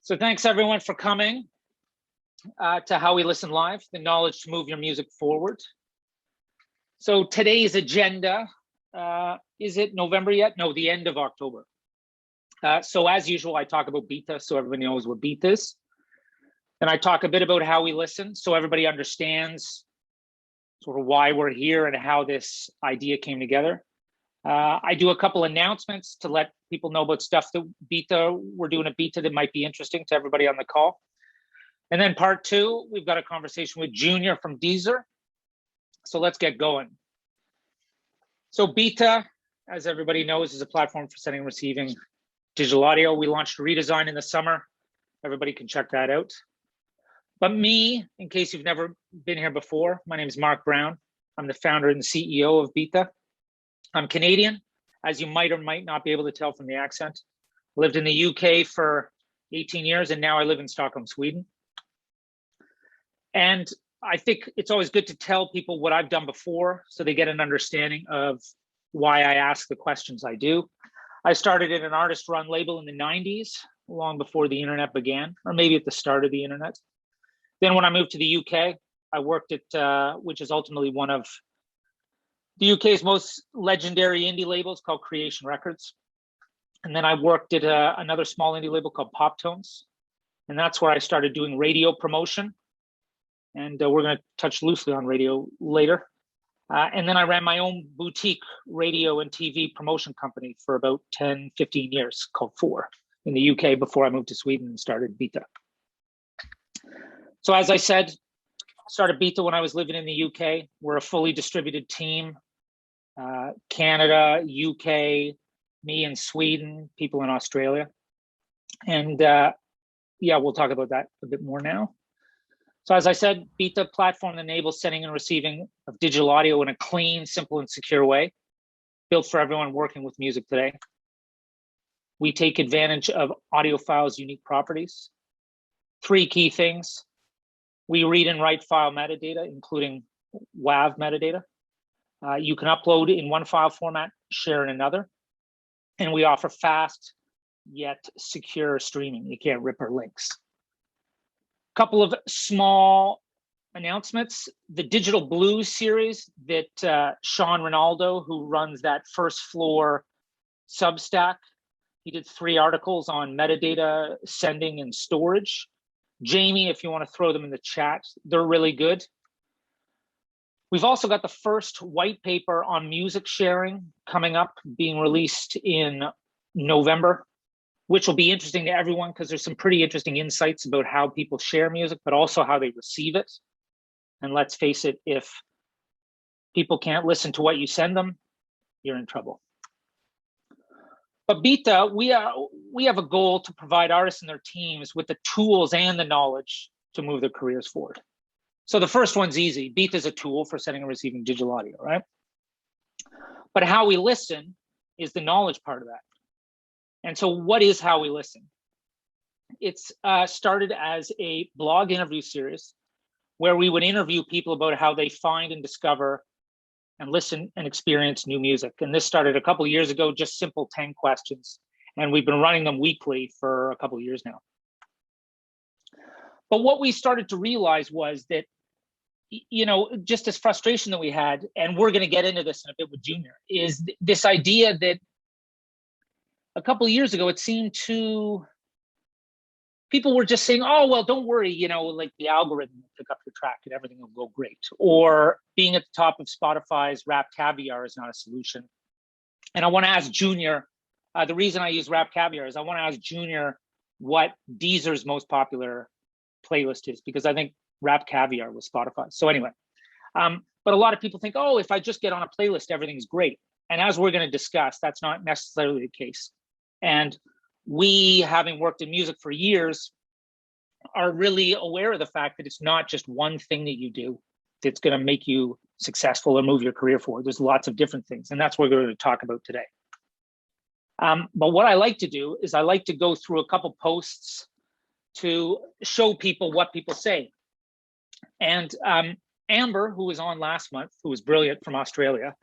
So thanks everyone for coming to How We Listen Live, the knowledge to move your music forward. So today's agenda, is it November yet? No, the end of October. So as usual, I talk about Byta so everybody knows what Byta is. And I talk a bit about how we listen so everybody understands sort of why we're here and how this idea came together. I do a couple announcements to let people know about stuff that we're doing at Byta that might be interesting to everybody on the call. And then part two, we've got a conversation with Junior from Deezer. So let's get going. So Byta, as everybody knows, is a platform for sending and receiving digital audio. We launched a redesign in the summer. Everybody can check that out. But me, in case you've never been here before, my name is Marc Brown. I'm the founder and CEO of Byta. I'm Canadian, as you might or might not be able to tell from the accent. Lived in the UK for 18 years, and now I live in Stockholm, Sweden. And I think it's always good to tell people what I've done before so they get an understanding of why I ask the questions I do. I started at an artist-run label in the 90s, long before the internet began, or maybe at the start of the internet. Then when I moved to the UK, I worked at, which is ultimately one of the UK's most legendary indie labels called Creation Records. And then I worked at another small indie label called Pop Tones. And that's where I started doing radio promotion. And we're going to touch loosely on radio later. And then I ran my own boutique radio and TV promotion company for about 10, 15 years called Four in the UK before I moved to Sweden and started Byta. So as I said, I started Byta when I was living in the UK. We're a fully distributed team. Canada, UK, me in Sweden, people in Australia. And yeah, we'll talk about that a bit more now. So as I said, Byta platform enables sending and receiving of digital audio in a clean, simple, and secure way, built for everyone working with music today. We take advantage of audiophile's unique properties. Three key things. We read and write file metadata, including WAV metadata. You can upload in one file format, share in another. And we offer fast yet secure streaming. You can't rip our links. Couple of small announcements. The Digital Blues series that Sean Ronaldo, who runs that First Floor Substack, he did 3 articles on metadata, sending, and storage. Jamie, if you want to throw them in the chat, they're really good. We've also got the first white paper on music sharing coming up, being released in November, which will be interesting to everyone because there's some pretty interesting insights about how people share music, but also how they receive it. And let's face it, if people can't listen to what you send them, you're in trouble. But Byta, we have a goal to provide artists and their teams with the tools and the knowledge to move their careers forward. So the first one's easy. Byta is a tool for sending and receiving digital audio, right? But how we listen is the knowledge part of that. And so what is How We Listen? It's started as a blog interview series where we would interview people about how they find and discover and listen and experience new music. And this started a couple of years ago, just simple 10 questions. And we've been running them weekly for a couple of years now. But what we started to realize was that, you know, just this frustration that we had, and we're going to get into this in a bit with Junior, is this idea that a couple of years ago, it seemed people were just saying, oh, well, don't worry, you know, like the algorithm will pick up your track and everything will go great. Or being at the top of Spotify's Rap Caviar is not a solution. And I want to ask Junior, the reason I use Rap Caviar is I want to ask Junior what Deezer's most popular playlist is, because I think Rap Caviar was Spotify. So anyway, but a lot of people think, oh, if I just get on a playlist, everything's great. And as we're going to discuss, that's not necessarily the case. And we, having worked in music for years, are really aware of the fact that it's not just one thing that you do that's going to make you successful or move your career forward. There's lots of different things, and that's what we're going to talk about today. But what I like to do is I like to go through a couple posts to show people what people say. And Amber, who was on last month, who was brilliant from Australia,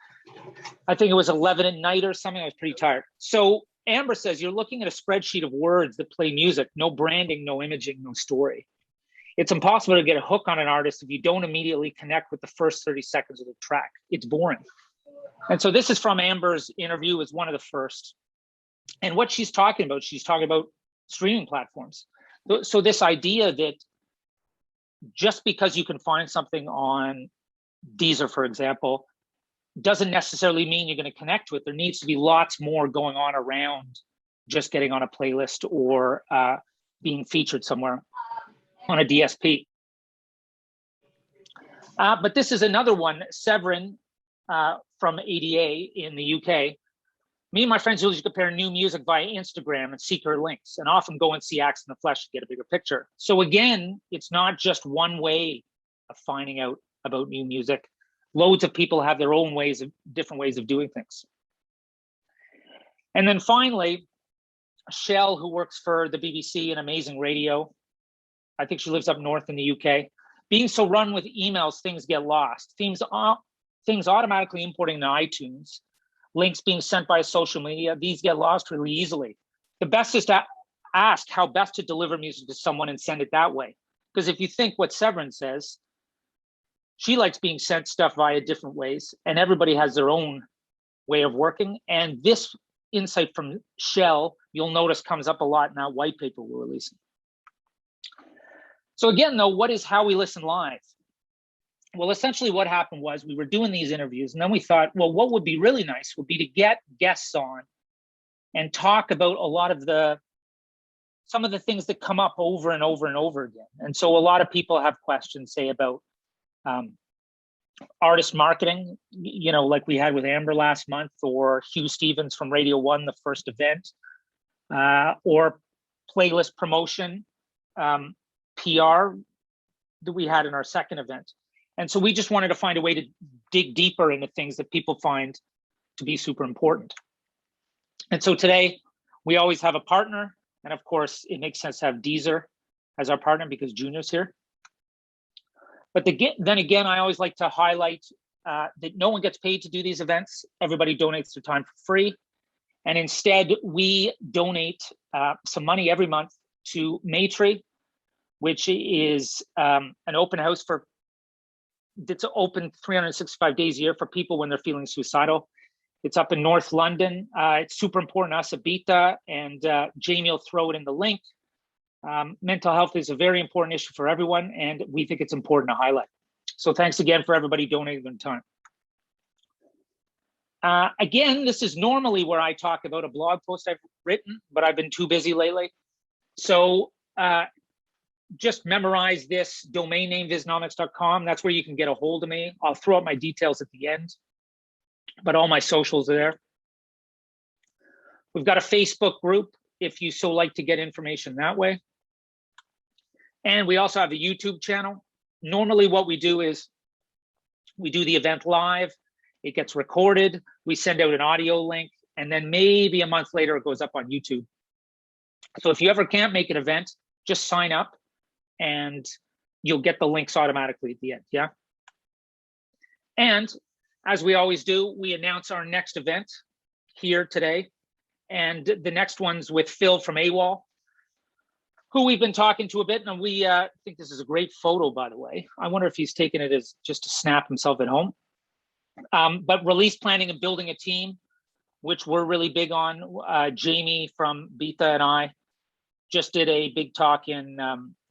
I think it was 11 at night or something. I was pretty tired. So Amber says, you're looking at a spreadsheet of words that play music, no branding, no imaging, no story. It's impossible to get a hook on an artist if you don't immediately connect with the first 30 seconds of the track. It's boring. And so this is from Amber's interview as one of the first. And what she's talking about streaming platforms. So this idea that just because you can find something on Deezer, for example, doesn't necessarily mean you're going to connect with. There needs to be lots more going on around just getting on a playlist or being featured somewhere on a DSP. But this is another one, Severin from ADA in the UK. Me and my friends usually compare new music via Instagram and seek her links, and often go and see acts in the flesh to get a bigger picture. So again, it's not just one way of finding out about new music. Loads of people have their own different ways of doing things. And then finally, Shell, who works for the BBC and Amazing Radio. I think she lives up north in the UK. Being so run with emails, things get lost. Things automatically importing to iTunes, links being sent by social media, these get lost really easily. The best is to ask how best to deliver music to someone and send it that way. Because if you think what Severin says, she likes being sent stuff via different ways, and everybody has their own way of working. And this insight from Shell, you'll notice, comes up a lot in that white paper we're releasing. So again, though, what is How We Listen Live? Well, essentially what happened was we were doing these interviews, and then we thought, well, what would be really nice would be to get guests on and talk about a lot of some of the things that come up over and over and over again. And so a lot of people have questions, say, about artist marketing, like we had with Amber last month, or Hugh Stevens from Radio 1, the first event, or playlist promotion, PR that we had in our second event. And so we just wanted to find a way to dig deeper into things that people find to be super important. And so today we always have a partner. And of course, it makes sense to have Deezer as our partner because Junior's here. But then again, I always like to highlight that no one gets paid to do these events. Everybody donates their time for free. And instead, we donate some money every month to Maytree, which is an open house that's open 365 days a year for people when they're feeling suicidal. It's up in North London. It's super important to us at Byta, and Jamie will throw it in the link. Mental health is a very important issue for everyone, and we think it's important to highlight. So thanks again for everybody donating their time. Again, this is normally where I talk about a blog post I've written, but I've been too busy lately. So just memorize this domain name, visnomics.com. That's where you can get a hold of me. I'll throw out my details at the end, but all my socials are there. We've got a Facebook group if you so like to get information that way. And we also have a YouTube channel. Normally what we do is we do the event live, it gets recorded, we send out an audio link, and then maybe a month later it goes up on YouTube. So if you ever can't make an event, just sign up and you'll get the links automatically at the end, yeah? And as we always do, we announce our next event here today. And the next one's with Phil from AWOL, who we've been talking to a bit. And we think this is a great photo, by the way. I wonder if he's taken it as just to snap himself at home. But release planning and building a team, which we're really big on. Jamie from Byta and I just did a big talk in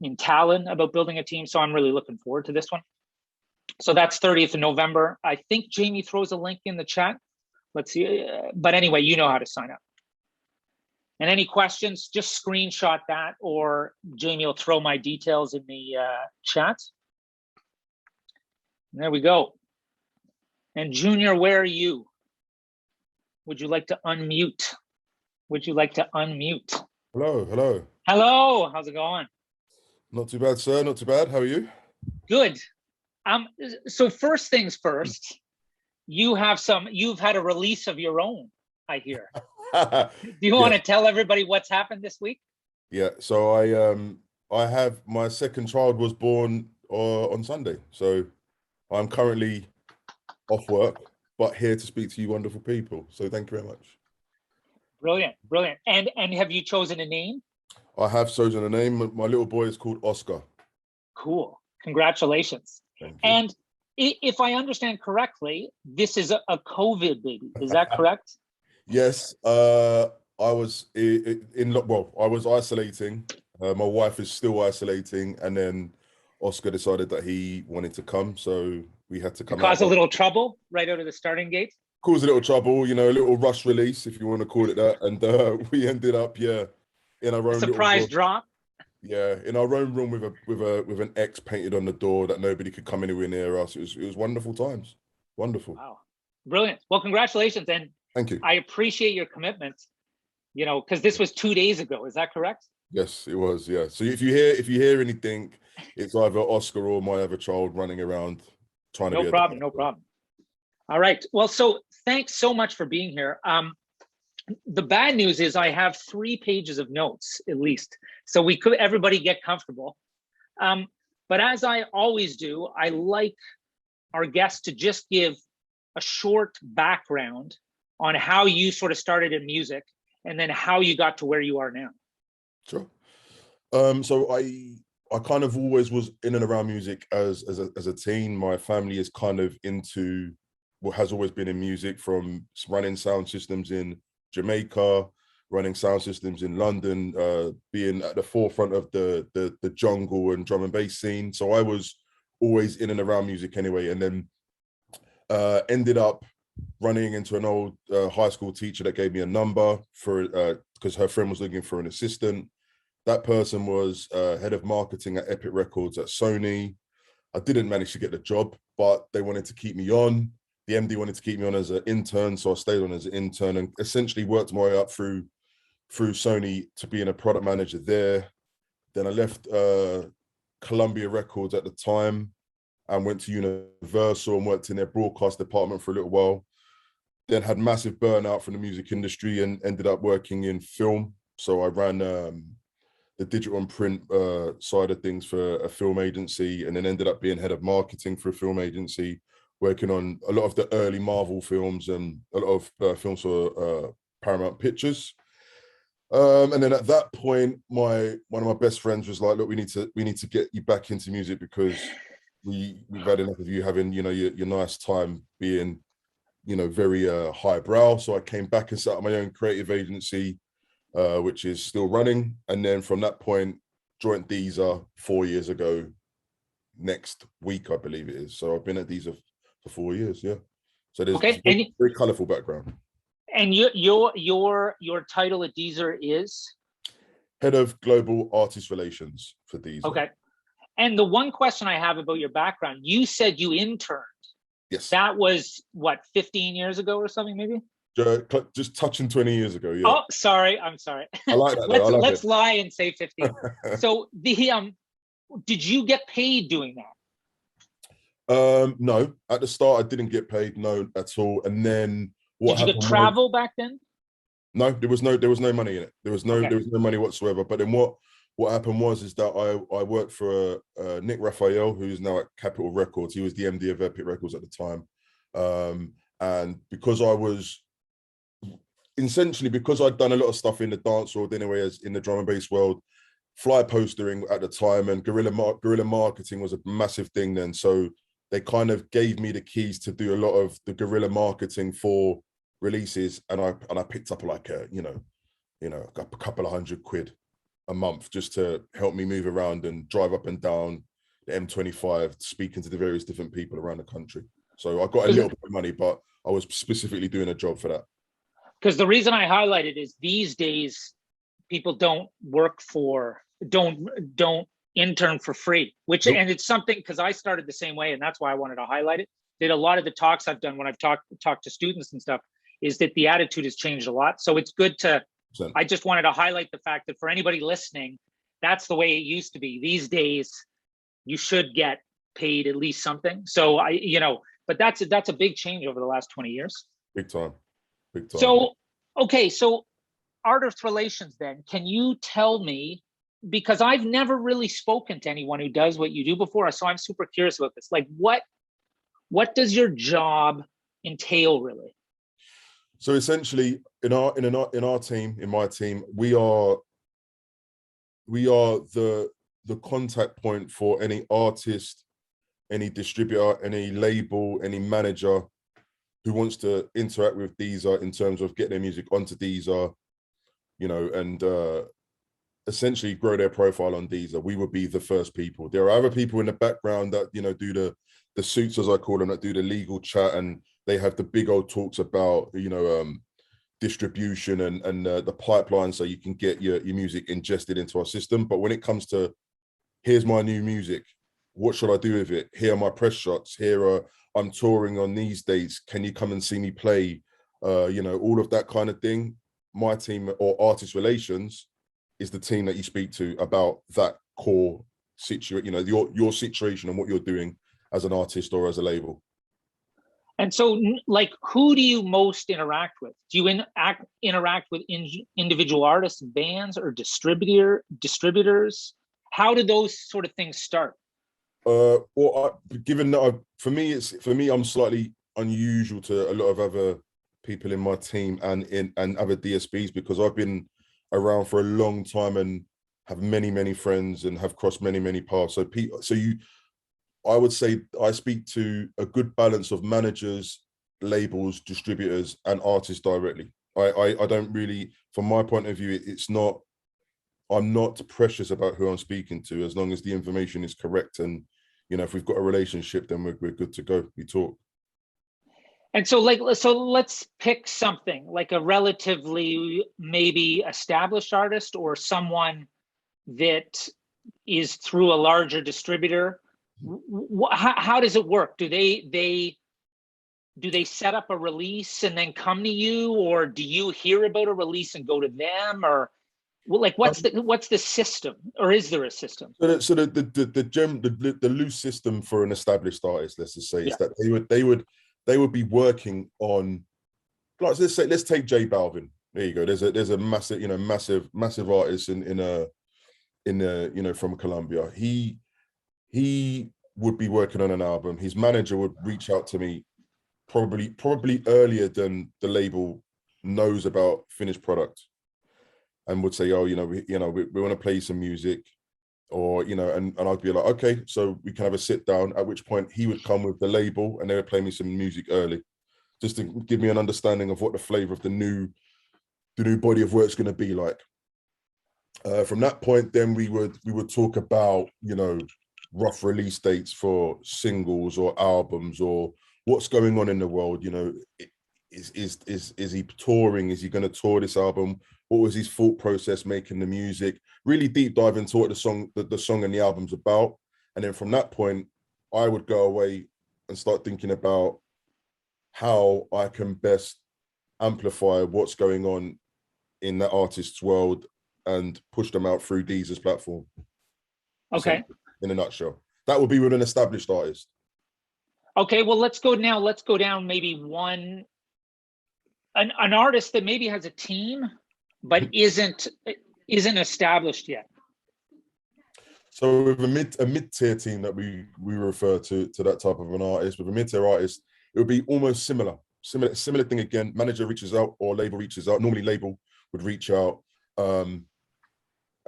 Tallinn about building a team. So I'm really looking forward to this one. So that's 30th of November. I think Jamie throws a link in the chat. Let's see. But anyway, you know how to sign up. And any questions, just screenshot that, or Jamie will throw my details in the chat. And there we go. And Junior, where are you? Would you like to unmute? Would you like to unmute? Hello, hello. Hello, how's it going? Not too bad, sir, not too bad. How are you? Good. So first things first, you've had a release of your own, I hear. Do you want to tell everybody what's happened this week? Yeah, so I have, my second child was born on Sunday. So I'm currently off work, but here to speak to you wonderful people. So thank you very much. Brilliant, brilliant. And have you chosen a name? I have chosen a name. My little boy is called Oscar. Cool. Congratulations. Thank you. And if I understand correctly, this is a COVID baby. Is that correct? Yes. I was I was isolating. My wife is still isolating, and then Oscar decided that he wanted to come, so we had to come Cause out. a little trouble right out of the starting gate? Caused a little trouble, you know, a little rush release, if you want to call it that. And we ended up, in our own Surprise little drop. Yeah, in our own room with an X painted on the door that nobody could come anywhere near us. It was wonderful times. Wonderful. Wow. Brilliant. Well, congratulations. And thank you. I appreciate your commitment, you know, because this was 2 days ago. Is that correct? Yes, it was. Yeah. So if you hear anything, it's either Oscar or my other child running around trying to be No problem. No problem. All right. Well, so thanks so much for being here. The bad news is I have 3 pages of notes at least, so everybody get comfortable. But as I always do, I like our guests to just give a short background on how you sort of started in music and then how you got to where you are now. Sure. So I kind of always was in and around music as a teen. My family is kind of into what has always been in music, from running sound systems in Jamaica, running sound systems in London, being at the forefront of the jungle and drum and bass scene. So I was always in and around music anyway, and then ended up running into an old high school teacher that gave me a number for because her friend was looking for an assistant. That person was head of marketing at Epic Records at Sony. I didn't manage to get the job, but they wanted to keep me on. The MD wanted to keep me on as an intern, so I stayed on as an intern and essentially worked my way up through Sony to being a product manager there. Then I left Columbia Records at the time and went to Universal and worked in their broadcast department for a little while. Then had massive burnout from the music industry and ended up working in film. So I ran the digital and print side of things for a film agency, and then ended up being head of marketing for a film agency, working on a lot of the early Marvel films and a lot of films for Paramount Pictures. And then at that point, one of my best friends was like, "Look, we need to get you back into music because we've had enough of you having, you know, your nice time being, you know, very highbrow." So I came back and set up my own creative agency, which is still running. And then from that point, joined Deezer 4 years ago. Next week, I believe it is. So I've been at Deezer for 4 years. Yeah. So there's a very colorful background. And your title at Deezer is? Head of Global Artist Relations for Deezer. Okay. And the one question I have about your background, you said you interned. Yes. That was what, 15 years ago or something, maybe? Just touching 20 years ago. Yeah. Oh, sorry. I'm sorry. I like that. let's lie and say 15. So did you get paid doing that? No, at the start I didn't get paid, no, at all. And then did you get travel back then? No, there was no money in it. There was no money whatsoever. But then what happened is that I worked for Nick Raphael, who's now at Capitol Records. He was the MD of Epic Records at the time. And because I'd done a lot of stuff in the dance world anyway, as in the drum and bass world, fly postering at the time and guerrilla marketing was a massive thing then. So they kind of gave me the keys to do a lot of the guerrilla marketing for releases, and I picked up like a couple of £100 a month just to help me move around and drive up and down the M25, speaking to the various different people around the country. So I got a little bit of money, but I was specifically doing a job for that. Because the reason I highlighted is these days people don't intern for free, which and it's something, because I started the same way, and that's why I wanted to highlight it. That a lot of the talks I've done when I've talked to students and stuff is that the attitude has changed a lot. So it's good to, I just wanted to highlight the fact that for anybody listening, that's the way it used to be. These days, you should get paid at least something. So but that's a big change over the last 20 years. Big time. So, okay. So artist relations then, can you tell me, because I've never really spoken to anyone who does what you do before, so I'm super curious about this. Like what does your job entail really? So essentially, in our team, in my team, we are the contact point for any artist, any distributor, any label, any manager who wants to interact with Deezer in terms of get their music onto Deezer, you know, and essentially grow their profile on Deezer. We would be the first people. There are other people in the background that, you know, do the suits, as I call them, that do the legal chat, and they have the big old talks about, you know, distribution and the pipeline, so you can get your music ingested into our system. But when it comes to, here's my new music, what should I do with it? Here are my press shots. Here are, I'm touring on these dates. Can you come and see me play? You know, all of that kind of thing. My team, or artist relations, is the team that you speak to about that core situation, you know, your situation and what you're doing as an artist or as a label. And so, like, who do you most interact with? Do you interact with individual artists, bands, or distributors? How do those sort of things start? Well, given that for me, I'm slightly unusual to a lot of other people in my team and other DSPs, because I've been around for a long time and have many friends and have crossed many paths. I would say I speak to a good balance of managers, labels, distributors, and artists directly. I don't really, from my point of view, I'm not precious about who I'm speaking to, as long as the information is correct. And, you know, if we've got a relationship, then we're good to go. We talk. And so, like, so let's pick something like a relatively maybe established artist, or someone that is through a larger distributor. How does it work? Do they set up a release and then come to you, or do you hear about a release and go to them, or like what's the system, or is there a system? So the loose system for an established artist, let's just say, is that they would be working on, like, let's take J Balvin. There you go. There's a massive, you know, massive artist in you know, from Colombia. He would be working on an album. His manager would reach out to me probably earlier than the label knows about finished product, and would say, oh, we want to play some music, or, you know, and I'd be like, okay, so we can have a sit down, at which point he would come with the label and they would play me some music early, just to give me an understanding of what the flavor of the new body of work is going to be like. From that point, then we would talk about, you know, rough release dates for singles or albums, or what's going on in the world. You know, is he touring? Is he going to tour this album? What was his thought process making the music? Really deep dive into what the song and the album's about. And then from that point, I would go away and start thinking about how I can best amplify what's going on in that artist's world and push them out through Deezer's platform. Okay. So, in a nutshell, that would be with an established artist. Okay, well, let's go down maybe an artist that maybe has a team but isn't established yet. So with a mid-tier team that we refer to that type of an artist, with a mid-tier artist, it would be almost similar thing again. Manager reaches out or label reaches out. Normally label would reach out and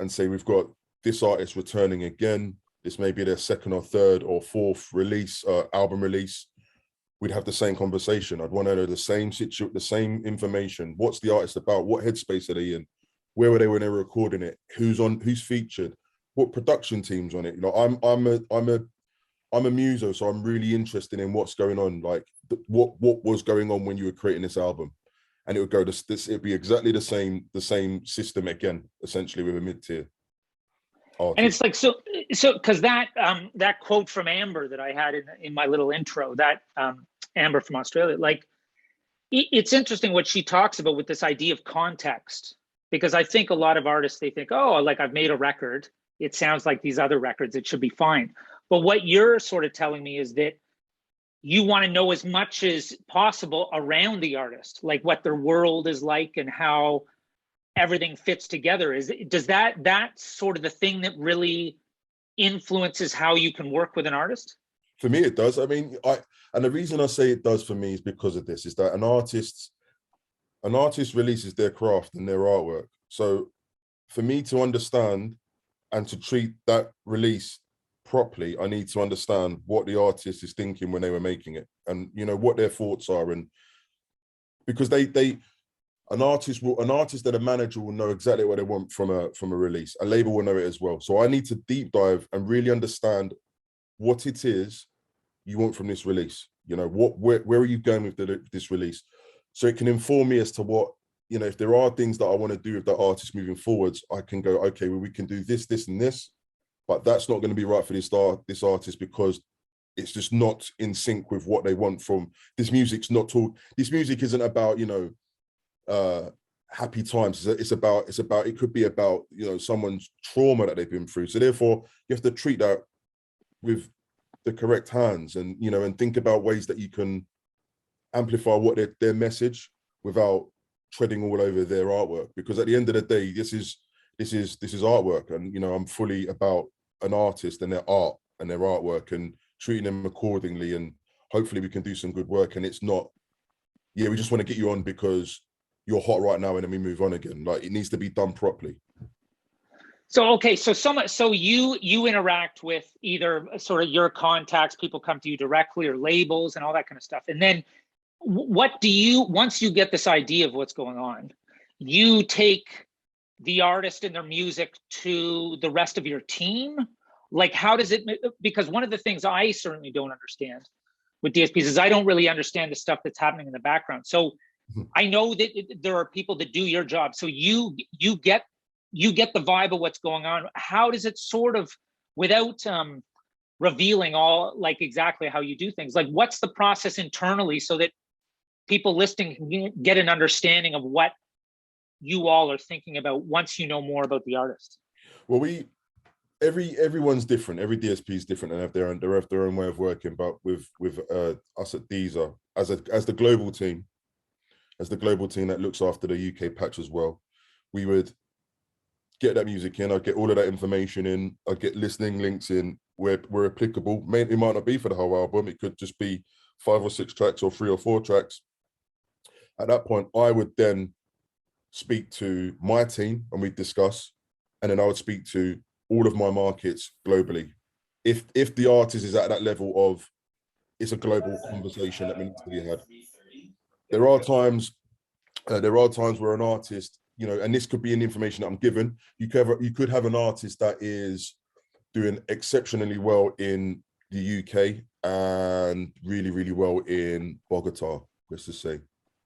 say, we've got this artist returning again. This may be their second or third or fourth release, album release. We'd have the same conversation. I'd want to know the same information. What's the artist about? What headspace are they in? Where were they when they were recording it? Who's featured? What production team's on it? You know, I'm a muso, so I'm really interested in what's going on. Like, what was going on when you were creating this album? And it would go it'd be exactly the same system again, essentially, with a mid-tier artist. And it's like, so because that quote from Amber that I had in my little intro, that Amber from Australia, like, it's interesting what she talks about with this idea of context, because I think a lot of artists, they think, oh, like, I've made a record, it sounds like these other records, it should be fine. But what you're sort of telling me is that you want to know as much as possible around the artist, like what their world is like and how everything fits together. Does that's sort of the thing that really influences how you can work with an artist? For me, it does. I mean, and the reason I say it does for me is because of this, is that an artist, an artist releases their craft and their artwork. So for me to understand and to treat that release properly, I need to understand what the artist is thinking when they were making it, and you know what their thoughts are. And because an artist and a manager will know exactly what they want from a release. A label will know it as well. So I need to deep dive and really understand what it is you want from this release. You know, where are you going with this release? So it can inform me as to what, you know, if there are things that I want to do with that artist moving forwards, I can go, okay, well, we can do this, this, and this, but that's not going to be right for this artist because it's just not in sync with what they want from this music. This music isn't about, you know, happy times. It could be about, you know, someone's trauma that they've been through. So therefore you have to treat that with the correct hands, and, you know, and think about ways that you can amplify what their message without treading all over their artwork. Because at the end of the day, this is artwork, and, you know, I'm fully about an artist and their art and their artwork and treating them accordingly, and hopefully we can do some good work. And it's not, yeah, we just want to get you on because you're hot right now and then we move on again. Like, it needs to be done properly. So, okay, so you interact with either sort of your contacts, people come to you directly, or labels and all that kind of stuff. And then what do you, once you get this idea of what's going on, you take the artist and their music to the rest of your team? Like, how does it, because one of the things I certainly don't understand with DSPs is I don't really understand the stuff that's happening in the background. So I know that there are people that do your job. So you get the vibe of what's going on. How does it sort of, without revealing all, like, exactly how you do things, like, what's the process internally so that people listening can get an understanding of what you all are thinking about once you know more about the artist? Well, everyone's different. Every DSP is different and have their own way of working. But with us at Deezer, as the global team that looks after the UK patch as well, we would get that music in. I'd get all of that information in. I'd get listening links in where applicable. It might not be for the whole album. It could just be 5 or 6 tracks or 3 or 4 tracks. At that point, I would then speak to my team and we'd discuss, and then I would speak to all of my markets globally. If the artist is at that level of, it's a global conversation that needs to be had. There are times where an artist, you know, and this could be an information that I'm given, you could have an artist that is doing exceptionally well in the UK and really, really well in Bogota, let's just say.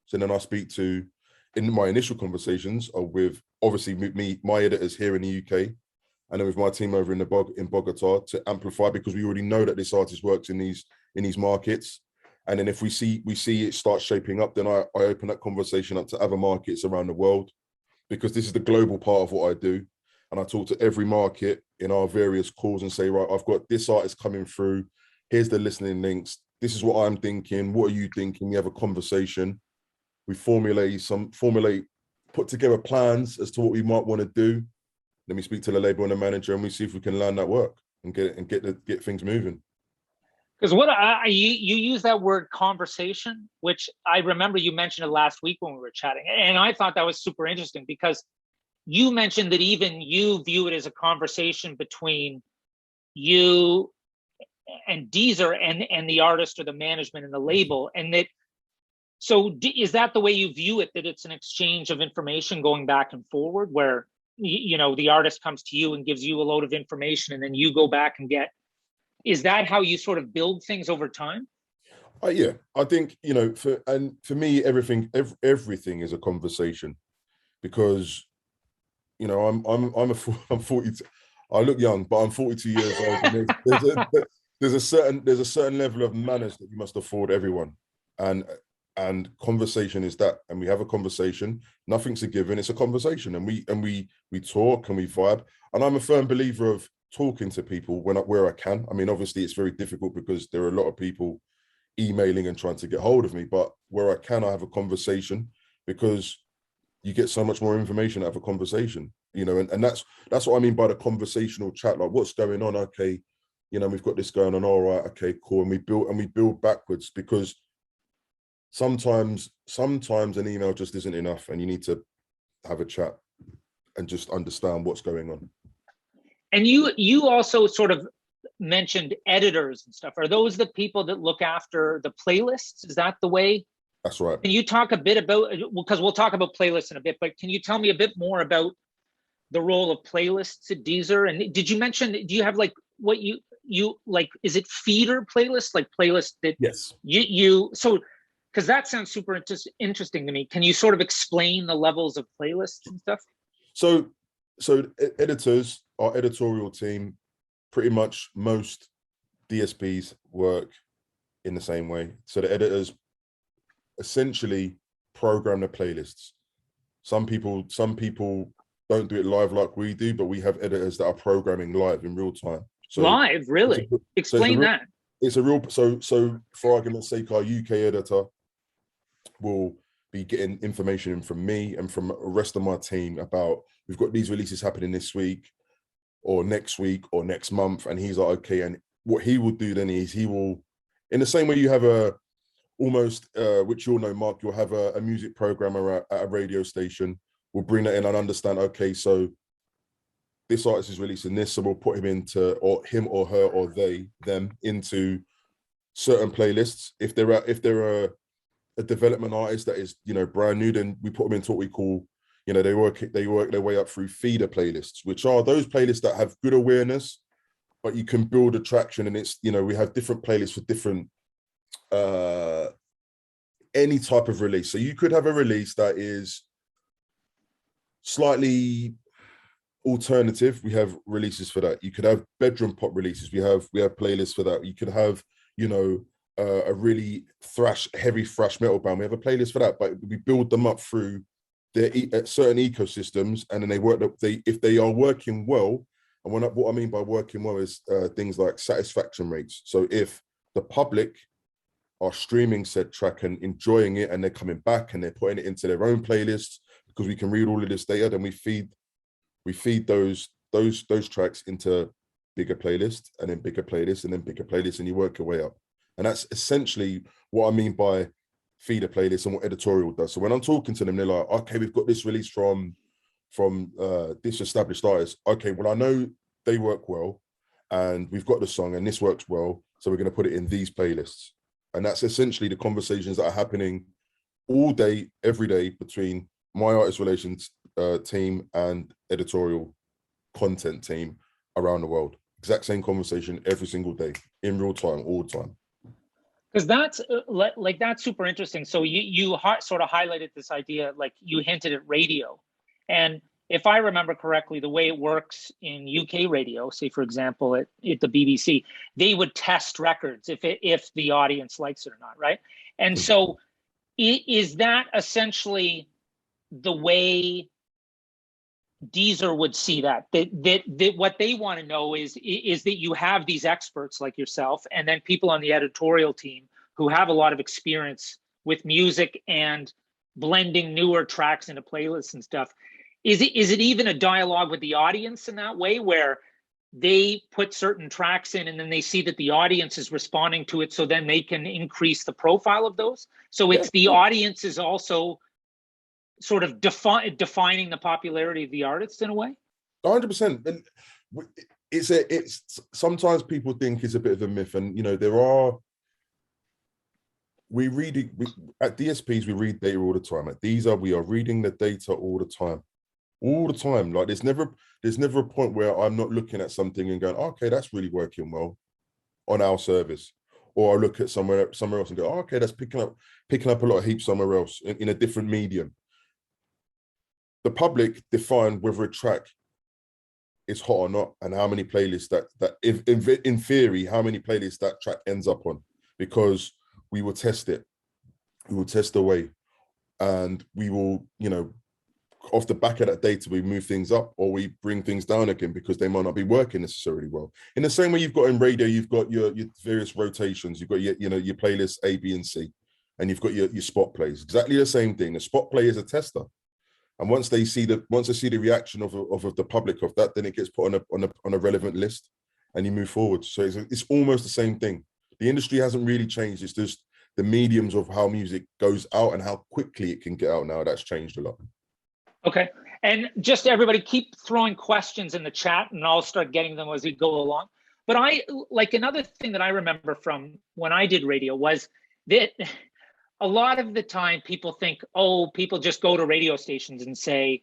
So then I speak to, in my initial conversations with, obviously, my editors here in the UK, and then with my team over in Bogota to amplify, because we already know that this artist works in these markets. And then if we see it start shaping up, then I open that conversation up to other markets around the world, because this is the global part of what I do. And I talk to every market in our various calls and say, right, I've got this artist coming through. Here's the listening links. This is what I'm thinking. What are you thinking? We have a conversation. We put together plans as to what we might want to do. Then we speak to the label and the manager, and we see if we can land that work and get things moving. Because you use that word conversation, which I remember you mentioned it last week when we were chatting, and I thought that was super interesting, because you mentioned that even you view it as a conversation between you and Deezer and the artist or the management and the label, and that. So is that the way you view it? That it's an exchange of information going back and forward, where, you know, the artist comes to you and gives you a load of information, and then you go back and get. Is that how you sort of build things over time? Yeah, I think, you know, for me, everything is a conversation, because, you know, I'm 40. I look young, but I'm 42 years old. And there's a certain level of manners that you must afford everyone, and conversation is that. And we have a conversation. Nothing's a given. It's a conversation, and we talk and we vibe. And I'm a firm believer of talking to people where I can. I mean, obviously it's very difficult because there are a lot of people emailing and trying to get hold of me, but where I can, I have a conversation, because you get so much more information out of a conversation, you know, and that's what I mean by the conversational chat. Like, what's going on? Okay, you know, we've got this going on. All right, okay, cool. And we build backwards, because sometimes an email just isn't enough, and you need to have a chat and just understand what's going on. And you also sort of mentioned editors and stuff. Are those the people that look after the playlists? Is that the way? That's right. Can you talk a bit about, because we'll talk about playlists in a bit, but can you tell me a bit more about the role of playlists at Deezer? And did you mention, do you have like what you like, is it feeder playlists, like playlists that Yes. So, because that sounds super interesting to me. Can you sort of explain the levels of playlists and stuff? So editors, our editorial team, pretty much most DSPs work in the same way. So the editors essentially program the playlists. Some people don't do it live like we do, but we have editors that are programming live in real time. So live, really? Explain that. It's a real, so for argument's sake, our UK editor will be getting information in from me and from the rest of my team about, we've got these releases happening this week or next week or next month. And he's like, okay. And what he will do then is he will, in the same way you have a, almost, which you'll know, Mark, you'll have a music programmer at a radio station. We'll bring that in and understand, okay, so this artist is releasing this, so we'll put him into, or him or her or them into certain playlists. If they're a development artist that is, you know, brand new, then we put them into what we call, you know, they work their way up through feeder playlists, which are those playlists that have good awareness, but you can build attraction. And it's, you know, we have different playlists for different any type of release. So you could have a release that is slightly alternative. We have releases for that. You could have bedroom pop releases. We have playlists for that. You could have, you know, a really heavy thrash metal band. We have a playlist for that, but we build them up through their certain ecosystems, and then they work. If they are working well, and what I mean by working well is things like satisfaction rates. So if the public are streaming said track and enjoying it, and they're coming back and they're putting it into their own playlists, because we can read all of this data, then we feed those tracks into bigger playlists, and then bigger playlists, and then bigger playlists, and you work your way up. And that's essentially what I mean by feeder playlists and what editorial does. So when I'm talking to them, they're like, okay, we've got this release from this established artist. Okay, well, I know they work well, and we've got the song, and this works well, so we're going to put it in these playlists. And that's essentially the conversations that are happening all day, every day, between my artist relations team and editorial content team around the world. Exact same conversation every single day, in real time, all the time. Because that's like that's super interesting. So you sort of highlighted this idea, like you hinted at radio, and if I remember correctly, the way it works in UK radio, say for example at the BBC, they would test records if the audience likes it or not, right? And so is that essentially the way Deezer would see that what they want to know is that you have these experts like yourself, and then people on the editorial team who have a lot of experience with music and blending newer tracks into playlists and stuff. Is it even a dialogue with the audience in that way, where they put certain tracks in and then they see that the audience is responding to it, so then they can increase the profile of those? So it's the audience is also sort of defining the popularity of the artist in a way? 100%. And it's sometimes people think it's a bit of a myth, and you know, at DSPs we read data all the time. At Deezer we are reading the data all the time. Like there's never a point where I'm not looking at something and going, okay, that's really working well on our service. Or I look at somewhere else and go, okay, that's picking up a lot of heat somewhere else in a different medium. The public define whether a track is hot or not, and how many playlists that if in theory, how many playlists that track ends up on, because we will test it. We will test away, and we will, you know, off the back of that data, we move things up or we bring things down again because they might not be working necessarily well. In the same way you've got in radio, you've got your various rotations, you've got your playlists A, B, and C, and you've got your spot plays. Exactly the same thing. The spot play is a tester. And once they see the reaction of the public of that, then it gets put on a relevant list, and you move forward. So it's almost the same thing. The industry hasn't really changed. It's just the mediums of how music goes out and how quickly it can get out now, that's changed a lot. Okay. And just everybody keep throwing questions in the chat and I'll start getting them as we go along. But like another thing that I remember from when I did radio was that a lot of the time people think, oh, people just go to radio stations and say,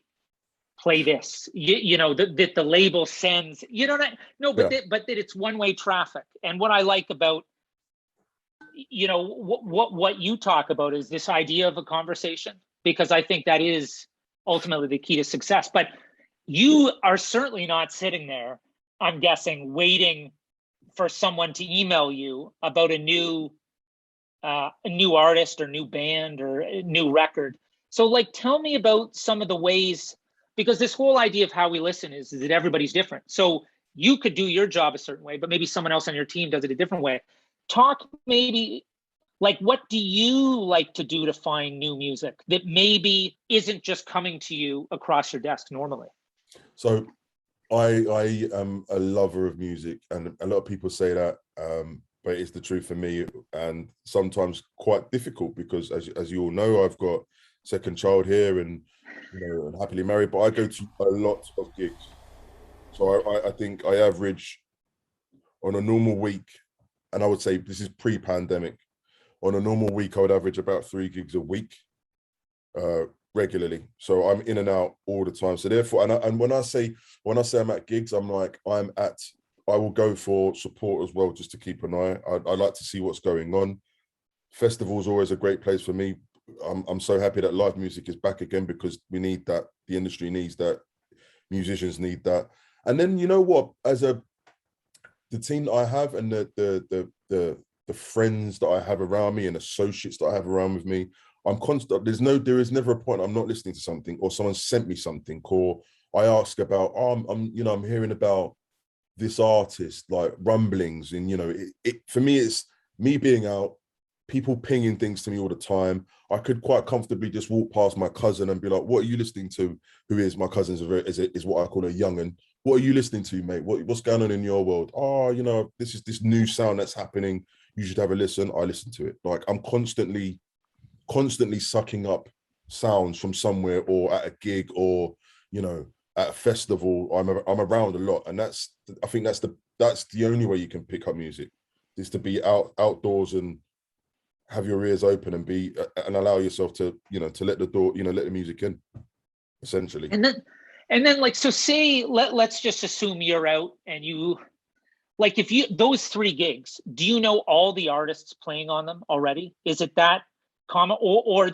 play this, you know, that the label sends, you know, no, but that it's one-way traffic. And what I like about, you know, what you talk about is this idea of a conversation, because I think that is ultimately the key to success. But you are certainly not sitting there, I'm guessing, waiting for someone to email you about a new artist or new band or a new record. So like, tell me about some of the ways, because this whole idea of how we listen is that everybody's different. So you could do your job a certain way, but maybe someone else on your team does it a different way. Talk maybe like, what do you like to do to find new music that maybe isn't just coming to you across your desk normally? So I am a lover of music, and a lot of people say that, but it's the truth for me, and sometimes quite difficult because, as you all know, I've got second child here, and you know, and happily married. But I go to a lot of gigs, so I think I average on a normal week, and I would say this is pre-pandemic. On a normal week, I would average about 3 gigs a week, regularly. So I'm in and out all the time. So therefore, and when I say I'm at gigs, I'm like, I will go for support as well, just to keep an eye. I like to see what's going on. Festivals always a great place for me. I'm so happy that live music is back again, because we need that. The industry needs that. Musicians need that. And then, you know what, the team that I have and the friends that I have around me and associates that I have around with me, I'm constant. There is never a point I'm not listening to something, or someone sent me something, or I ask about, I'm hearing about this artist, like rumblings, and you know, for me, it's me being out, people pinging things to me all the time. I could quite comfortably just walk past my cousin and be like, "What are you listening to?" Who is my cousin's is what I call a young'un. What are you listening to, mate? What's going on in your world? Oh, you know, this is this new sound that's happening. You should have a listen. I listen to it. Like, I'm constantly sucking up sounds from somewhere, or at a gig, or you know, at a festival. I'm around a lot, and I think that's the only way you can pick up music, is to be outdoors and have your ears open and and allow yourself to, you know, to let the music in, essentially. And then like, so say let's just assume you're out and you, like, if you, those 3 gigs, do you know all the artists playing on them already? Is it that common, or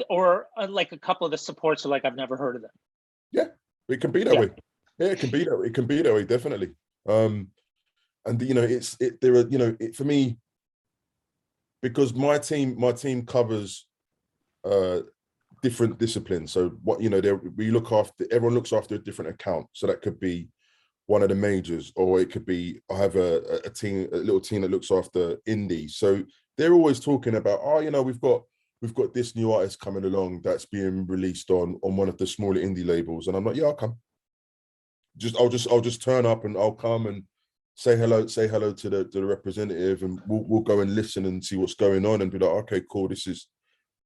like a couple of the supports are like, I've never heard of them? Yeah, it can be that way. Yeah, it can be that way. It can be that way, definitely. And you know, there are, you know, for me, because my team covers different disciplines. So what, you know, everyone looks after a different account. So that could be one of the majors, or it could be, I have a little team that looks after indie. So they're always talking about, oh, you know, we've got this new artist coming along that's being released on one of the smaller indie labels. And I'm like, yeah, I'll come. I'll just turn up, and I'll come and say hello to the representative, and we'll go and listen and see what's going on, and be like, okay, cool, this is,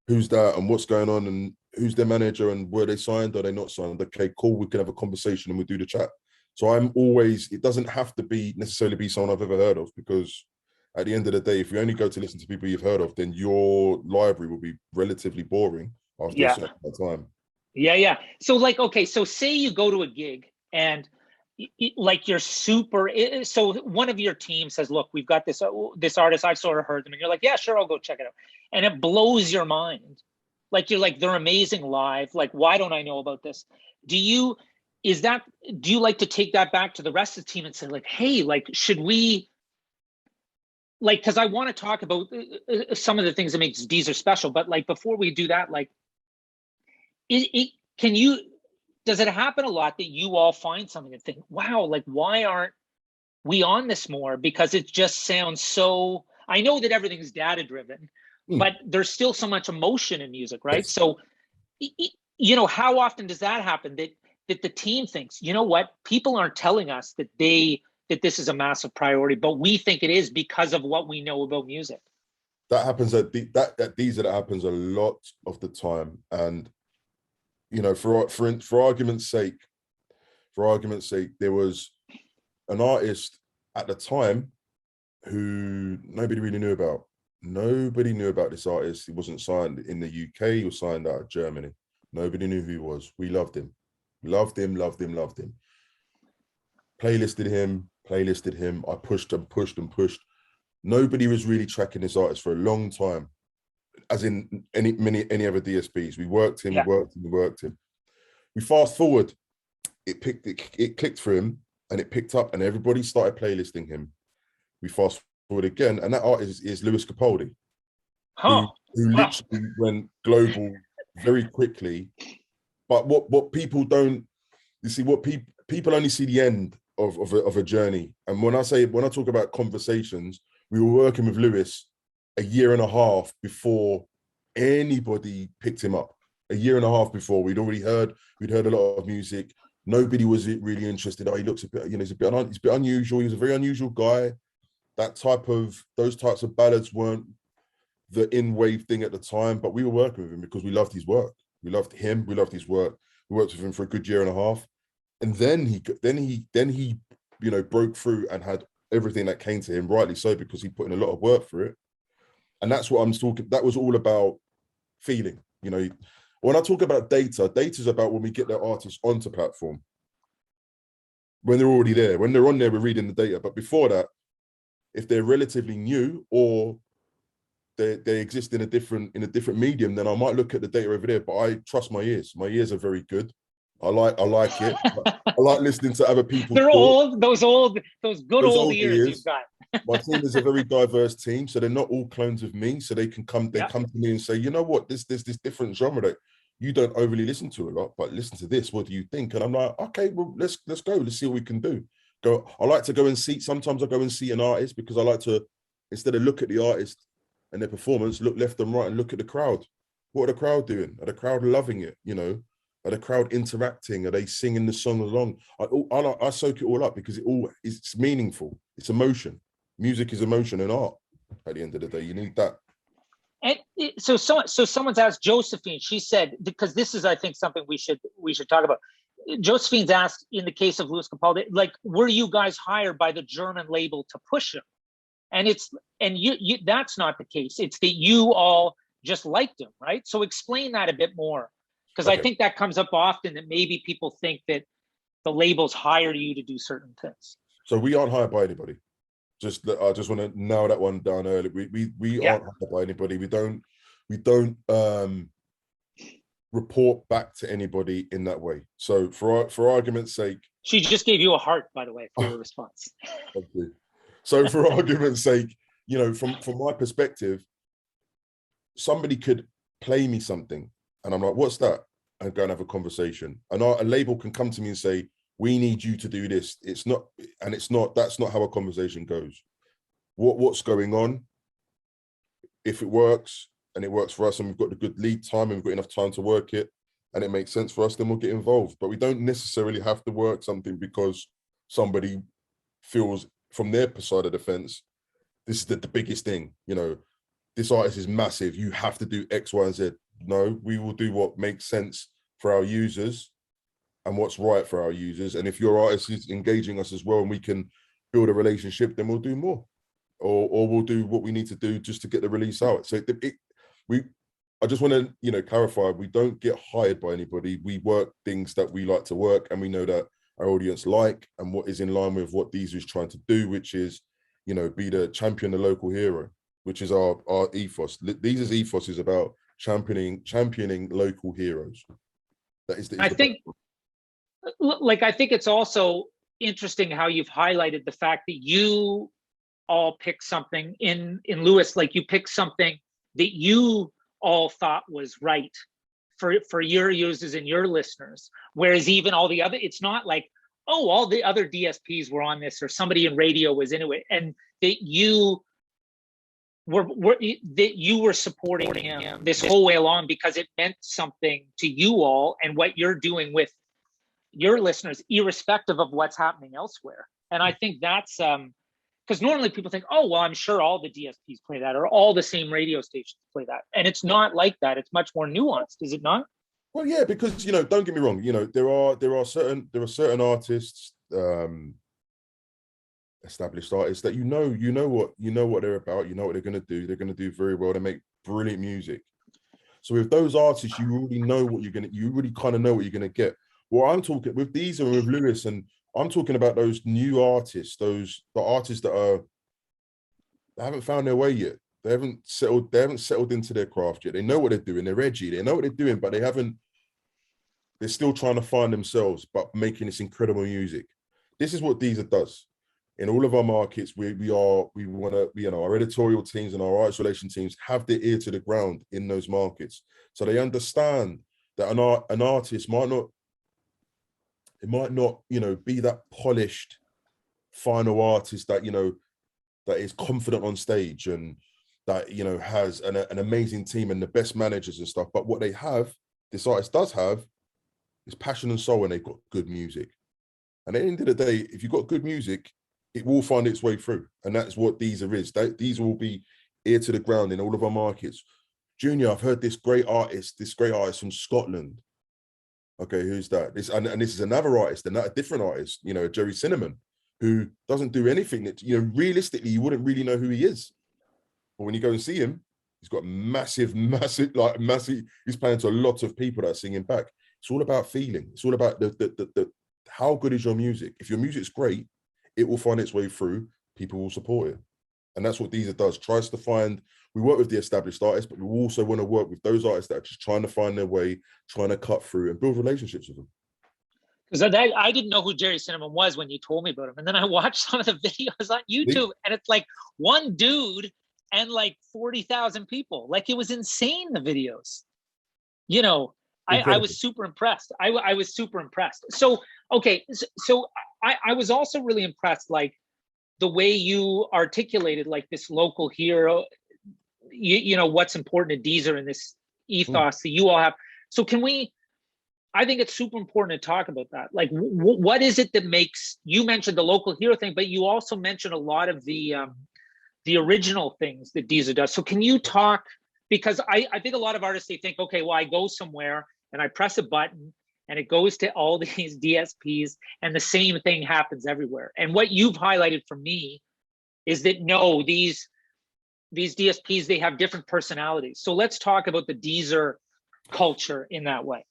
who's that, and what's going on, and who's their manager, and were they signed, are they not signed? Okay, cool, we can have a conversation and we do the chat. So it doesn't have to necessarily be someone I've ever heard of, because at the end of the day, if you only go to listen to people you've heard of, then your library will be relatively boring after a certain time. Yeah. So like, okay, so say you go to a gig and like you're super, so one of your team says, look, we've got this artist, I've sort of heard them, and you're like, yeah, sure, I'll go check it out. And it blows your mind. Like, you're like, they're amazing live. Like, why don't I know about this? Do you like to take that back to the rest of the team and say like, hey, like, should we, like, because I want to talk about some of the things that makes Deezer special, but like, before we do that, like, does it happen a lot that you all find something and think, wow, like, why aren't we on this more? Because it just sounds so, I know that everything's data driven, but there's still so much emotion in music, right? Yes. So, you know, how often does that happen that the team thinks, you know what, people aren't telling us that this is a massive priority, but we think it is because of what we know about music? that happens at Deezer. That happens a lot of the time, and you know, for argument's sake, there was an artist at the time who nobody really knew about. Nobody knew about this artist. He wasn't signed in the UK. He was signed out of Germany. Nobody knew who he was. We loved him. Loved him. Playlisted him. I pushed and pushed and pushed. Nobody was really tracking this artist for a long time, as in any other DSPs. We worked him. We fast forward. It clicked for him, and it picked up, and everybody started playlisting him. We fast forward again, and that artist is Lewis Capaldi, who literally went global very quickly. But what people don't, you see, what people only see the end of a journey. And when I talk about conversations, we were working with Lewis a year and a half before anybody picked him up. A year and a half before, we'd heard a lot of music. Nobody was really interested. Oh, he looks a bit, he's a bit unusual. He was a very unusual guy. Those types of ballads weren't the in-wave thing at the time, but we were working with him because we loved his work. We loved him. We loved his work. We worked with him for a good year and a half, and then he broke through and had everything that came to him, rightly so, because he put in a lot of work for it. And that's what I'm talking. That was all about feeling. When I talk about data is about when we get their artists onto platform. When they're already there, when they're on there, we're reading the data. But before that, if they're relatively new or they exist in a different medium, then I might look at the data over there. But I trust my ears. My ears are very good. I like it. I like listening to other people. They're old, those good old ears you've got. My team is a very diverse team, so they're not all clones of me. So they come to me and say, you know what, this different genre that you don't overly listen to a lot, but listen to this. What do you think? And I'm like, okay, well, let's go. Let's see what we can do. I like to go and see. Sometimes I go and see an artist because I like to, instead of look at the artist and their performance, look left and right and look at the crowd. What are the crowd doing? Are the crowd loving it? Are the crowd interacting? Are they singing the song along? I soak it all up because it's meaningful. It's emotion. Music is emotion and art. At the end of the day, you need that. And so someone's asked Josephine. She said, because this is, I think, something we should talk about. Josephine's asked, in the case of Lewis Capaldi, like, were you guys hired by the German label to push him? And you that's not the case. It's that you all just liked him, right? So explain that a bit more, because I think that comes up often, that maybe people think that the labels hire you to do certain things. So we aren't hired by anybody. I just want to nail that one down early. We aren't hired by anybody. We don't report back to anybody in that way. So for argument's sake, she just gave you a heart, by the way, for your response. Thank you. So for argument's sake, from my perspective, somebody could play me something, and I'm like, "What's that?" And go and have a conversation. And a label can come to me and say, we need you to do this. That's not how a conversation goes. What's going on? If it works and it works for us and we've got the good lead time and we've got enough time to work it and it makes sense for us, then we'll get involved. But we don't necessarily have to work something because somebody feels from their side of the fence, this is the biggest thing. This artist is massive. You have to do X, Y, and Z. No, we will do what makes sense for our users and what's right for our users. And if your artist is engaging us as well and we can build a relationship, then we'll do more, or we'll do what we need to do just to get the release out. So I just want to clarify, we don't get hired by anybody. We work things that we like to work, and we know that our audience like, and what is in line with what Deezer is trying to do, which is be the champion, the local hero, which is our ethos. Deezer's ethos is about championing local heroes. That is I think it's also interesting how you've highlighted the fact that you all picked something in Lewis, like you picked something that you all thought was right for your users and your listeners. Whereas even all the other, it's not like, oh, all the other DSPs were on this or somebody in radio was into it, and that you were supporting him this whole way along because it meant something to you all and what you're doing with your listeners, irrespective of what's happening elsewhere. And I think that's because normally people think, oh, well, I'm sure all the DSPs play that, or all the same radio stations play that. And it's not like that. It's much more nuanced, is it not? Well, yeah, because, you know, don't get me wrong, you know, there are certain artists, established artists that you know what they're about, you know what they're going to do. They're going to do very well. They make brilliant music. So with those artists, you already know what you really kind of know what you're going to get. Well, I'm talking with Deezer and with Lewis, and I'm talking about those new artists, the artists that haven't found their way yet. They haven't settled into their craft yet. They know what they're doing. They're edgy. They know what they're doing, but they're still trying to find themselves, but making this incredible music. This is what Deezer does. In all of our markets, we want to, you know, our editorial teams and our artist relation teams have their ear to the ground in those markets. So they understand that an artist might not, you know, be that polished final artist that, you know, that is confident on stage and that, you know, has an amazing team and the best managers and stuff. But what this artist does have is passion and soul, and they've got good music. And at the end of the day, if you've got good music, it will find its way through. And that's what Deezer is. Deezer will be ear to the ground in all of our markets. Junior, I've heard this great artist from Scotland. Okay, who's that? This is another artist, a different artist, you know, Jerry Cinnamon, who doesn't do anything that, you know, realistically, you wouldn't really know who he is. But when you go and see him, he's got massive, he's playing to a lot of people that are singing back. It's all about feeling. It's all about the how good is your music. If your music's great, it will find its way through. People will support it. And that's what Deezer does. Tries to find, we work with the established artists, but we also want to work with those artists that are just trying to find their way, trying to cut through and build relationships with them. Because I didn't know who Jerry Cinnamon was when you told me about him. And then I watched some of the videos on YouTube, and it's like one dude and like 40,000 people. Like, it was insane, the videos. You know, I was super impressed. I was super impressed. So, okay. So I was also really impressed, like, the way you articulated, like, this local hero, you know, what's important to Deezer and this ethos that you all have. So I think it's super important to talk about that. Like, what is it that makes, you mentioned the local hero thing, but you also mentioned a lot of the original things that Deezer does. So can you talk, because I think a lot of artists, they think, okay, well, I go somewhere and I press a button and it goes to all these DSPs and the same thing happens everywhere. And what you've highlighted for me is that, no, these DSPs, they have different personalities. So let's talk about the Deezer culture in that way.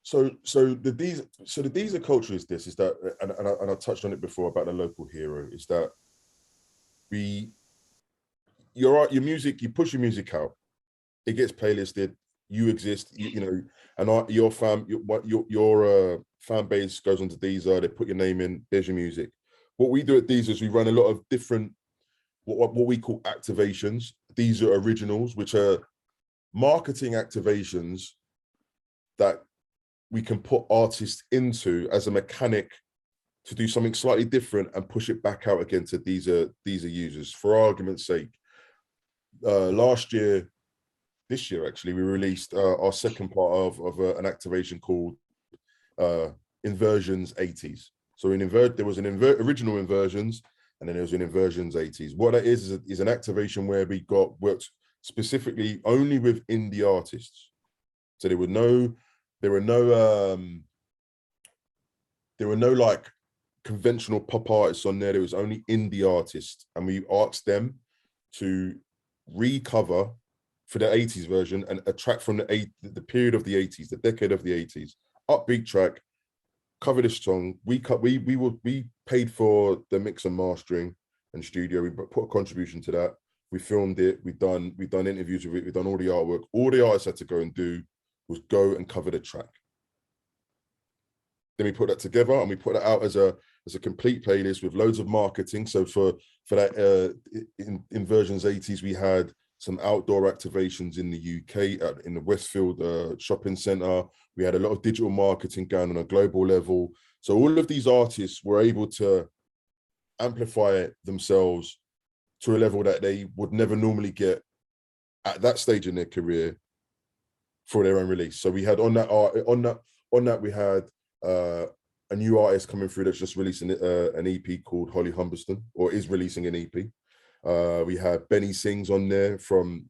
So the Deezer culture is that, and I touched on it before about the local hero, is that your music, you push your music out, it gets playlisted, you exist, you know, and your fan base goes onto Deezer, they put your name in, there's your music. What we do at Deezer is we run a lot of different, what we call activations. These are originals, which are marketing activations that we can put artists into as a mechanic to do something slightly different and push it back out again to Deezer users. For argument's sake, this year actually, we released our second part of an activation called Inversions 80s. So there was an original Inversions, and then there was an Inversions 80s. What that is an activation where we worked specifically only with indie artists. So there were no like conventional pop artists on there. There was only indie artists, and we asked them to recover for the 80s version and a track from the period of the 80s, the decade of the 80s, upbeat track, cover this song. We paid for the mix and mastering and studio. We put a contribution to that. We filmed it. We've done interviews with it. We've done all the artwork. All the artists had to go and do was go and cover the track. Then we put that together and we put that out as a complete playlist with loads of marketing. So for that in versions 80s, we had some outdoor activations in the UK in the Westfield shopping centre. We had a lot of digital marketing going on a global level. So all of these artists were able to amplify themselves to a level that they would never normally get at that stage in their career for their own release. So we had on that we had a new artist coming through that's just releasing an EP called Holly Humberston, or is releasing an EP. We had Benny Sings on there from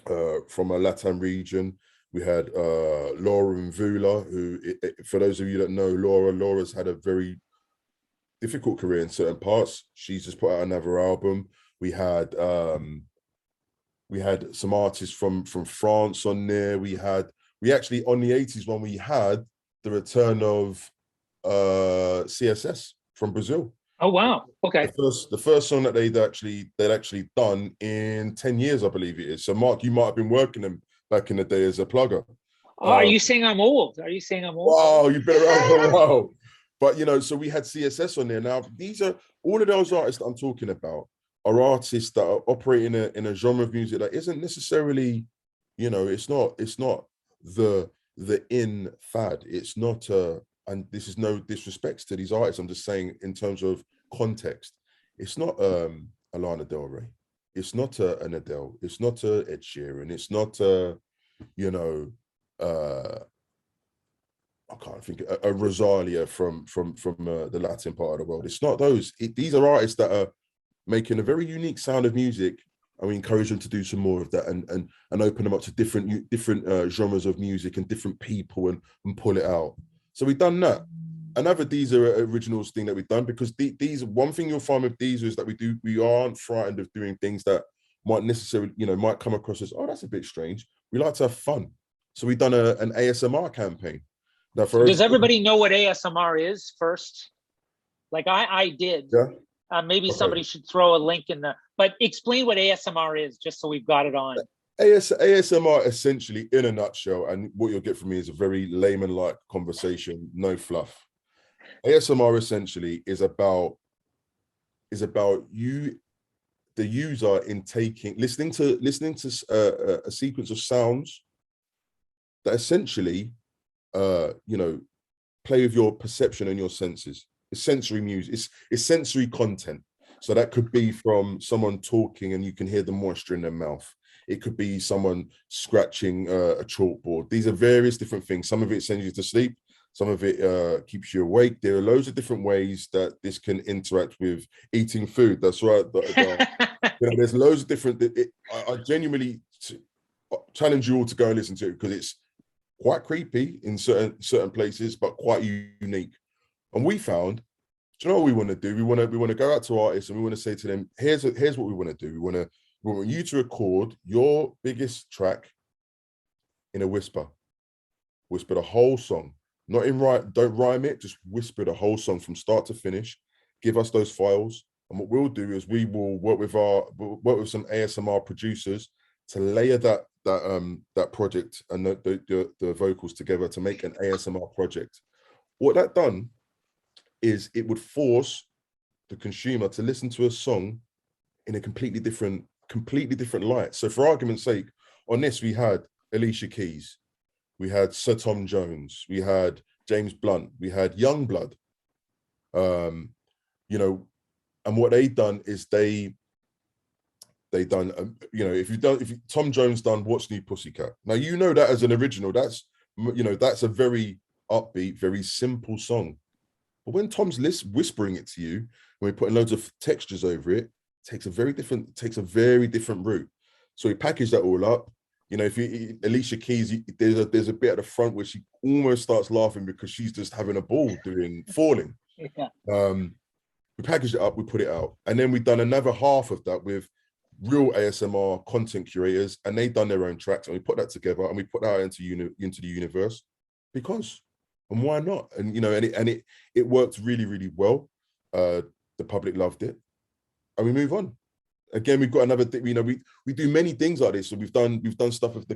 a Latam region. We had Laura Mvula, who, for those of you that know Laura's had a very difficult career in certain parts. She's just put out another album. We had some artists from France on there. We actually on the 80s one, we had the return of CSS from Brazil. Oh wow! Okay. The first song that they'd actually done in 10 years, I believe it is. So Mark, you might have been working them back in the day as a plugger. Are you saying I'm old? Are you saying I'm old? Wow, you've been around for a while. But so we had CSS on there. Now these are all of those artists that I'm talking about are artists that are operating in a genre of music that isn't necessarily, it's not the in fad. It's not and this is no disrespect to these artists. I'm just saying in terms of context, it's not a Lana Del Rey, it's not an Adele, it's not a Ed Sheeran, it's not I can't think a Rosalia from the Latin part of the world. It's not those. These are artists that are making a very unique sound of music, and we encourage them to do some more of that and open them up to different genres of music and different people and pull it out. So we've done that. Another Deezer originals thing that we've done, because these one thing you'll find with Deezer is that we aren't frightened of doing things that might necessarily, might come across as, oh, that's a bit strange. We like to have fun. So we've done an ASMR campaign. Now, does everybody know what ASMR is first? Like I did. Yeah. Maybe somebody should throw a link in the, but explain what ASMR is, just so we've got it on. ASMR essentially, in a nutshell, and what you'll get from me is a very layman-like conversation, no fluff. ASMR essentially is about you, the user, in listening to a sequence of sounds that essentially, play with your perception and your senses. It's sensory music. It's sensory content. So that could be from someone talking and you can hear the moisture in their mouth. It could be someone scratching a chalkboard. These are various different things. Some of it sends you to sleep. Some of it keeps you awake. There are loads of different ways that this can interact with eating food. That's right. There's loads of different. I genuinely challenge you all to go and listen to it, because it's quite creepy in certain places, but quite unique. And we found, do you know what we want to do? We want to go out to artists and we want to say to them, here's what we want to do. We want you to record your biggest track in a whisper. Whisper the whole song. Not in don't rhyme it, just whisper the whole song from start to finish. Give us those files. And what we'll do is we will work with some ASMR producers to layer that project and the vocals together to make an ASMR project. What that done is it would force the consumer to listen to a song in a completely different light. So for argument's sake, on this we had Alicia Keys, we had Sir Tom Jones, we had James Blunt, we had Youngblood. And what they done is they done, if Tom Jones done What's New Pussycat. Now, that as an original, that's a very upbeat, very simple song. But when Tom's whispering it to you, when we're putting loads of textures over it, takes a very different route. So we package that all up. If Alicia Keys, there's a bit at the front where she almost starts laughing because she's just having a ball doing falling. Yeah. We packaged it up, we put it out, and then we've done another half of that with real ASMR content curators, and they've done their own tracks, and we put that together and we put that out into the universe, because, and why not? And it worked really, really well. The public loved it, and we move on. Again, we've got another thing. We do many things like this. So we've done stuff with the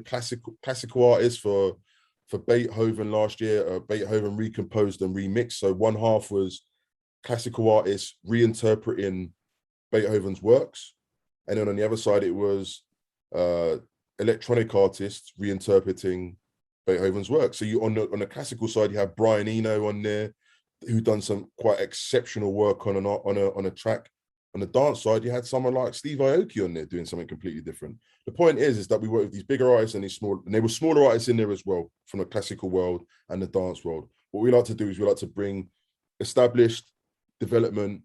classical artists for Beethoven last year. Beethoven recomposed and remixed. So one half was classical artists reinterpreting Beethoven's works, and then on the other side it was electronic artists reinterpreting Beethoven's work. So you on the classical side, you have Brian Eno on there, who done some quite exceptional work on a track. On the dance side, you had someone like Steve Aoki on there doing something completely different. The point is that we work with these bigger artists and and they were smaller artists in there as well, from the classical world and the dance world. What we like to do is we like to bring established, development,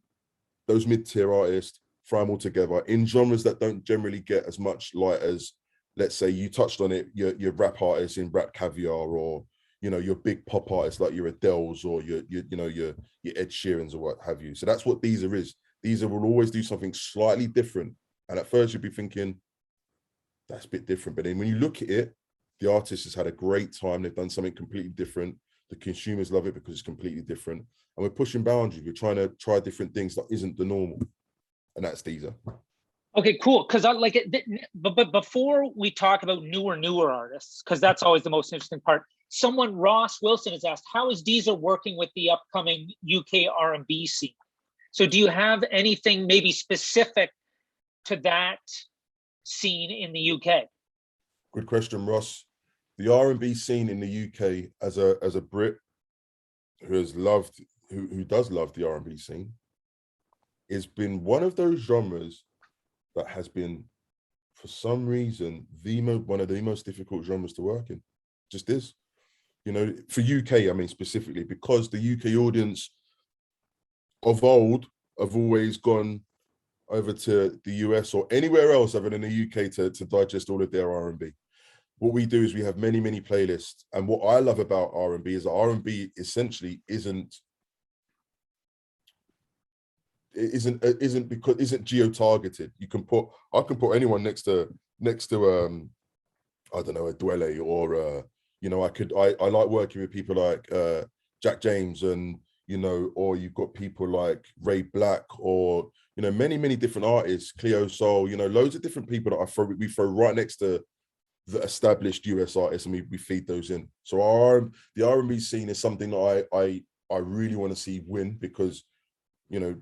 those mid-tier artists, throw them all together in genres that don't generally get as much light as, let's say, you touched on it, your rap artists in Rap Caviar, or your big pop artists like your Adeles or your Ed Sheerans or what have you. So that's what Deezer is. Deezer will always do something slightly different, and at first you'd be thinking that's a bit different, but then when you look at it, the artist has had a great time. They've done something completely different. The consumers love it because it's completely different, and we're pushing boundaries. We're trying to try different things that isn't the normal, and that's Deezer. Okay, cool. Because I like it, but before we talk about newer artists, because that's always the most interesting part. Someone, Ross Wilson, has asked, how is Deezer working with the upcoming UK R&B scene? So do you have anything maybe specific to that scene in the UK? Good question, Ross. The R&B scene in the UK, as a Brit who does love the R&B scene, has been one of those genres that has been, for some reason, one of the most difficult genres to work in. Just is. For UK, I mean, specifically, because the UK audience of old have always gone over to the US or anywhere else other than the UK to digest all of their R&B. What we do is we have many, many playlists. And what I love about R&B is that R&B essentially isn't geo-targeted. I can put anyone next to I don't know, a Dwele, or I like working with people like Jack James, and or you've got people like Ray Black, or many, many different artists, Cleo Soul, loads of different people that we throw right next to the established US artists, and we feed those in. So the R&B scene is something that I really want to see win, because 4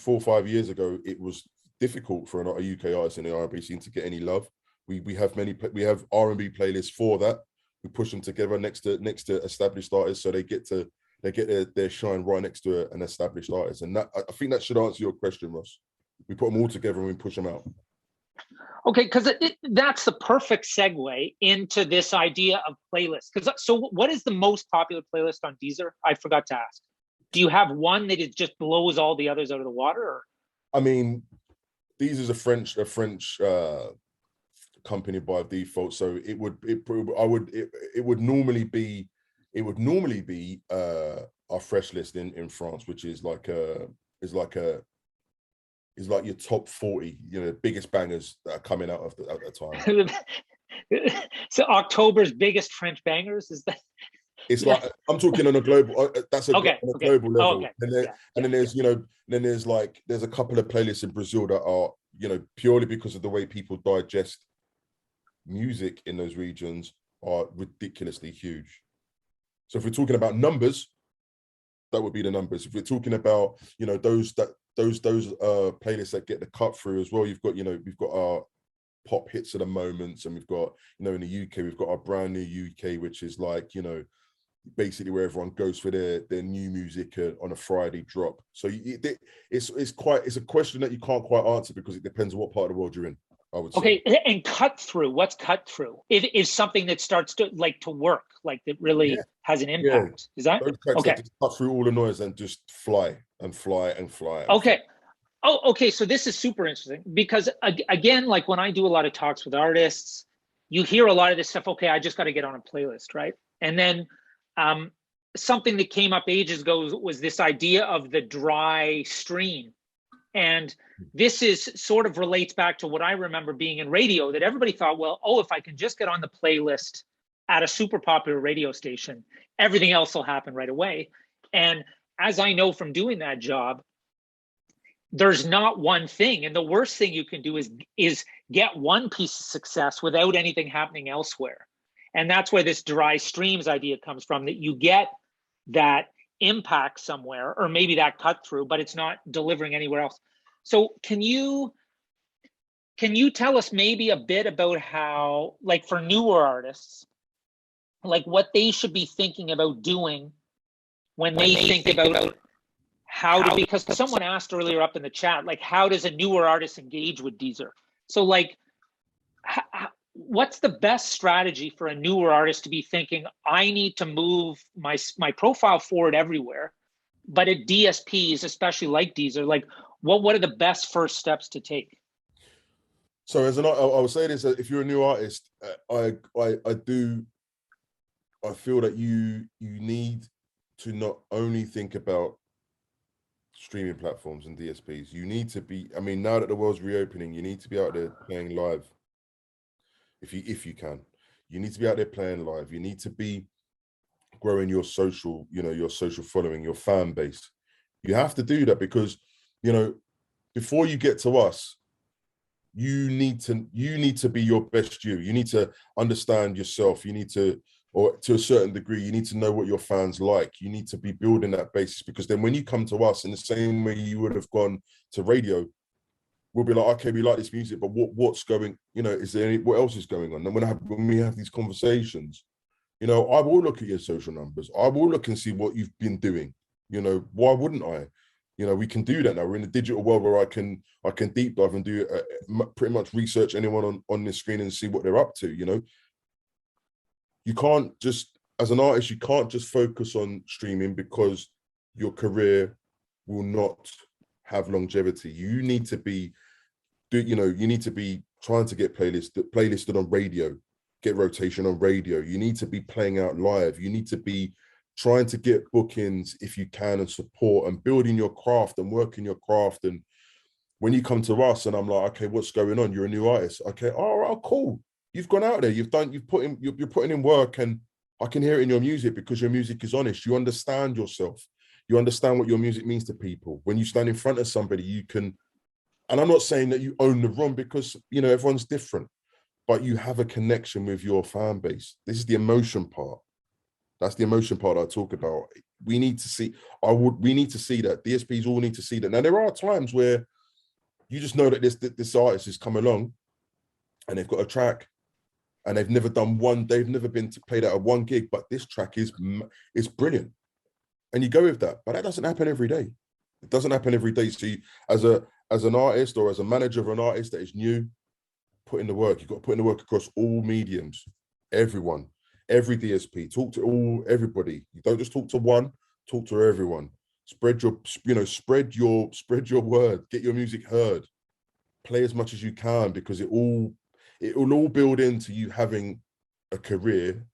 or 5 years ago it was difficult for a UK artist in the R&B scene to get any love. We have R&B playlists for that. We push them together next to established artists, so they get their shine right next to an established artist. And that, I think that should answer your question, Ross. We put them all together and we push them out. Okay, because that's the perfect segue into this idea of playlists. So what is the most popular playlist on Deezer? I forgot to ask. Do you have one that it just blows all the others out of the water? Or? I mean, Deezer's a French company by default, so it would normally be our fresh list in France, which is like your top 40, biggest bangers that are coming out at the time. So October's biggest French bangers, is that? It's like, I'm talking on a global. That's on a global level. Okay. And then there's there's a couple of playlists in Brazil that are purely because of the way people digest music in those regions are ridiculously huge. So if we're talking about numbers, that would be the numbers. If we're talking about those playlists that get the cut through as well, we've got our pop hits of the moments, and we've got in the UK we've got our brand new UK, which is like basically where everyone goes for their new music on a Friday drop. So it's a question that you can't quite answer, because it depends on what part of the world you're in, I would say. Okay, and cut through. What's cut through? It is something that starts to work, like that really has an impact. Is that okay? That just cut through all the noise and just fly and fly and fly. Okay. Oh, okay. So this is super interesting, because again, like when I do a lot of talks with artists, you hear a lot of this stuff. Okay, I just got to get on a playlist, right? And then something that came up ages ago was this idea of the dry stream. And this is sort of relates back to what I remember being in radio, that everybody thought, well, if I can just get on the playlist at a super popular radio station, everything else will happen right away. And as I know from doing that job, there's not one thing. And the worst thing you can do is get one piece of success without anything happening elsewhere. And that's where this dry streams idea comes from, that you get that impact somewhere, or maybe that cut through, but it's not delivering anywhere else. So can you tell us maybe a bit about how, like for newer artists, like what they should be thinking about doing when they think about how to, because someone asked earlier up in the chat, like, how does a newer artist engage with Deezer? So like, what's the best strategy for a newer artist to be thinking, I need to move my profile forward everywhere, but at DSPs, especially like Deezer, like what are the best first steps to take? So as an, I would say this: if you're a new artist, I feel that you need to not only think about streaming platforms and DSPs. You need to be. I mean, now that the world's reopening, you need to be out there playing live. If you can, you need to be out there playing live. You need to be growing your social, your social following, your fan base. You have to do that because, before you get to us, you need to be your best you. You need to understand yourself. You need to, or to a certain degree, you need to know what your fans like. You need to be building that basis, because then when you come to us, in the same way you would have gone to radio, we'll be like, okay, we like this music, but what's going, is there what else is going on? And when we have these conversations, I will look at your social numbers. I will look and see what you've been doing. Why wouldn't I? We can do that now. We're in a digital world where I can deep dive and do pretty much research anyone on this screen and see what they're up to. You can't just, as an artist, you can't just focus on streaming, because your career will not have longevity. You need to be, you need to be trying to get playlisted on radio, get rotation on radio. You need to be playing out live. You need to be trying to get bookings if you can, and support and building your craft and working your craft. And when you come to us and I'm like, okay, what's going on? You're a new artist. Okay, all right, cool. You've gone out there, you're putting in work, and I can hear it in your music, because your music is honest. You understand yourself. You understand what your music means to people. When you stand in front of somebody, you can, and I'm not saying that you own the room, because everyone's different, but you have a connection with your fan base. This is the emotion part. That's the emotion part I talk about. We need to see, we need to see that. DSPs all need to see that. Now, there are times where you just know that this artist has come along and they've got a track and they've never been played out of one gig, but this track is brilliant. And you go with that, but that doesn't happen every day. It doesn't happen every day. So you, as an artist or as a manager of an artist that is new, put in the work. You've got to put in the work across all mediums, everyone. Every DSP, talk to everybody. You don't just talk to one, talk to everyone. Spread your word, get your music heard, play as much as you can, because it will all build into you having a career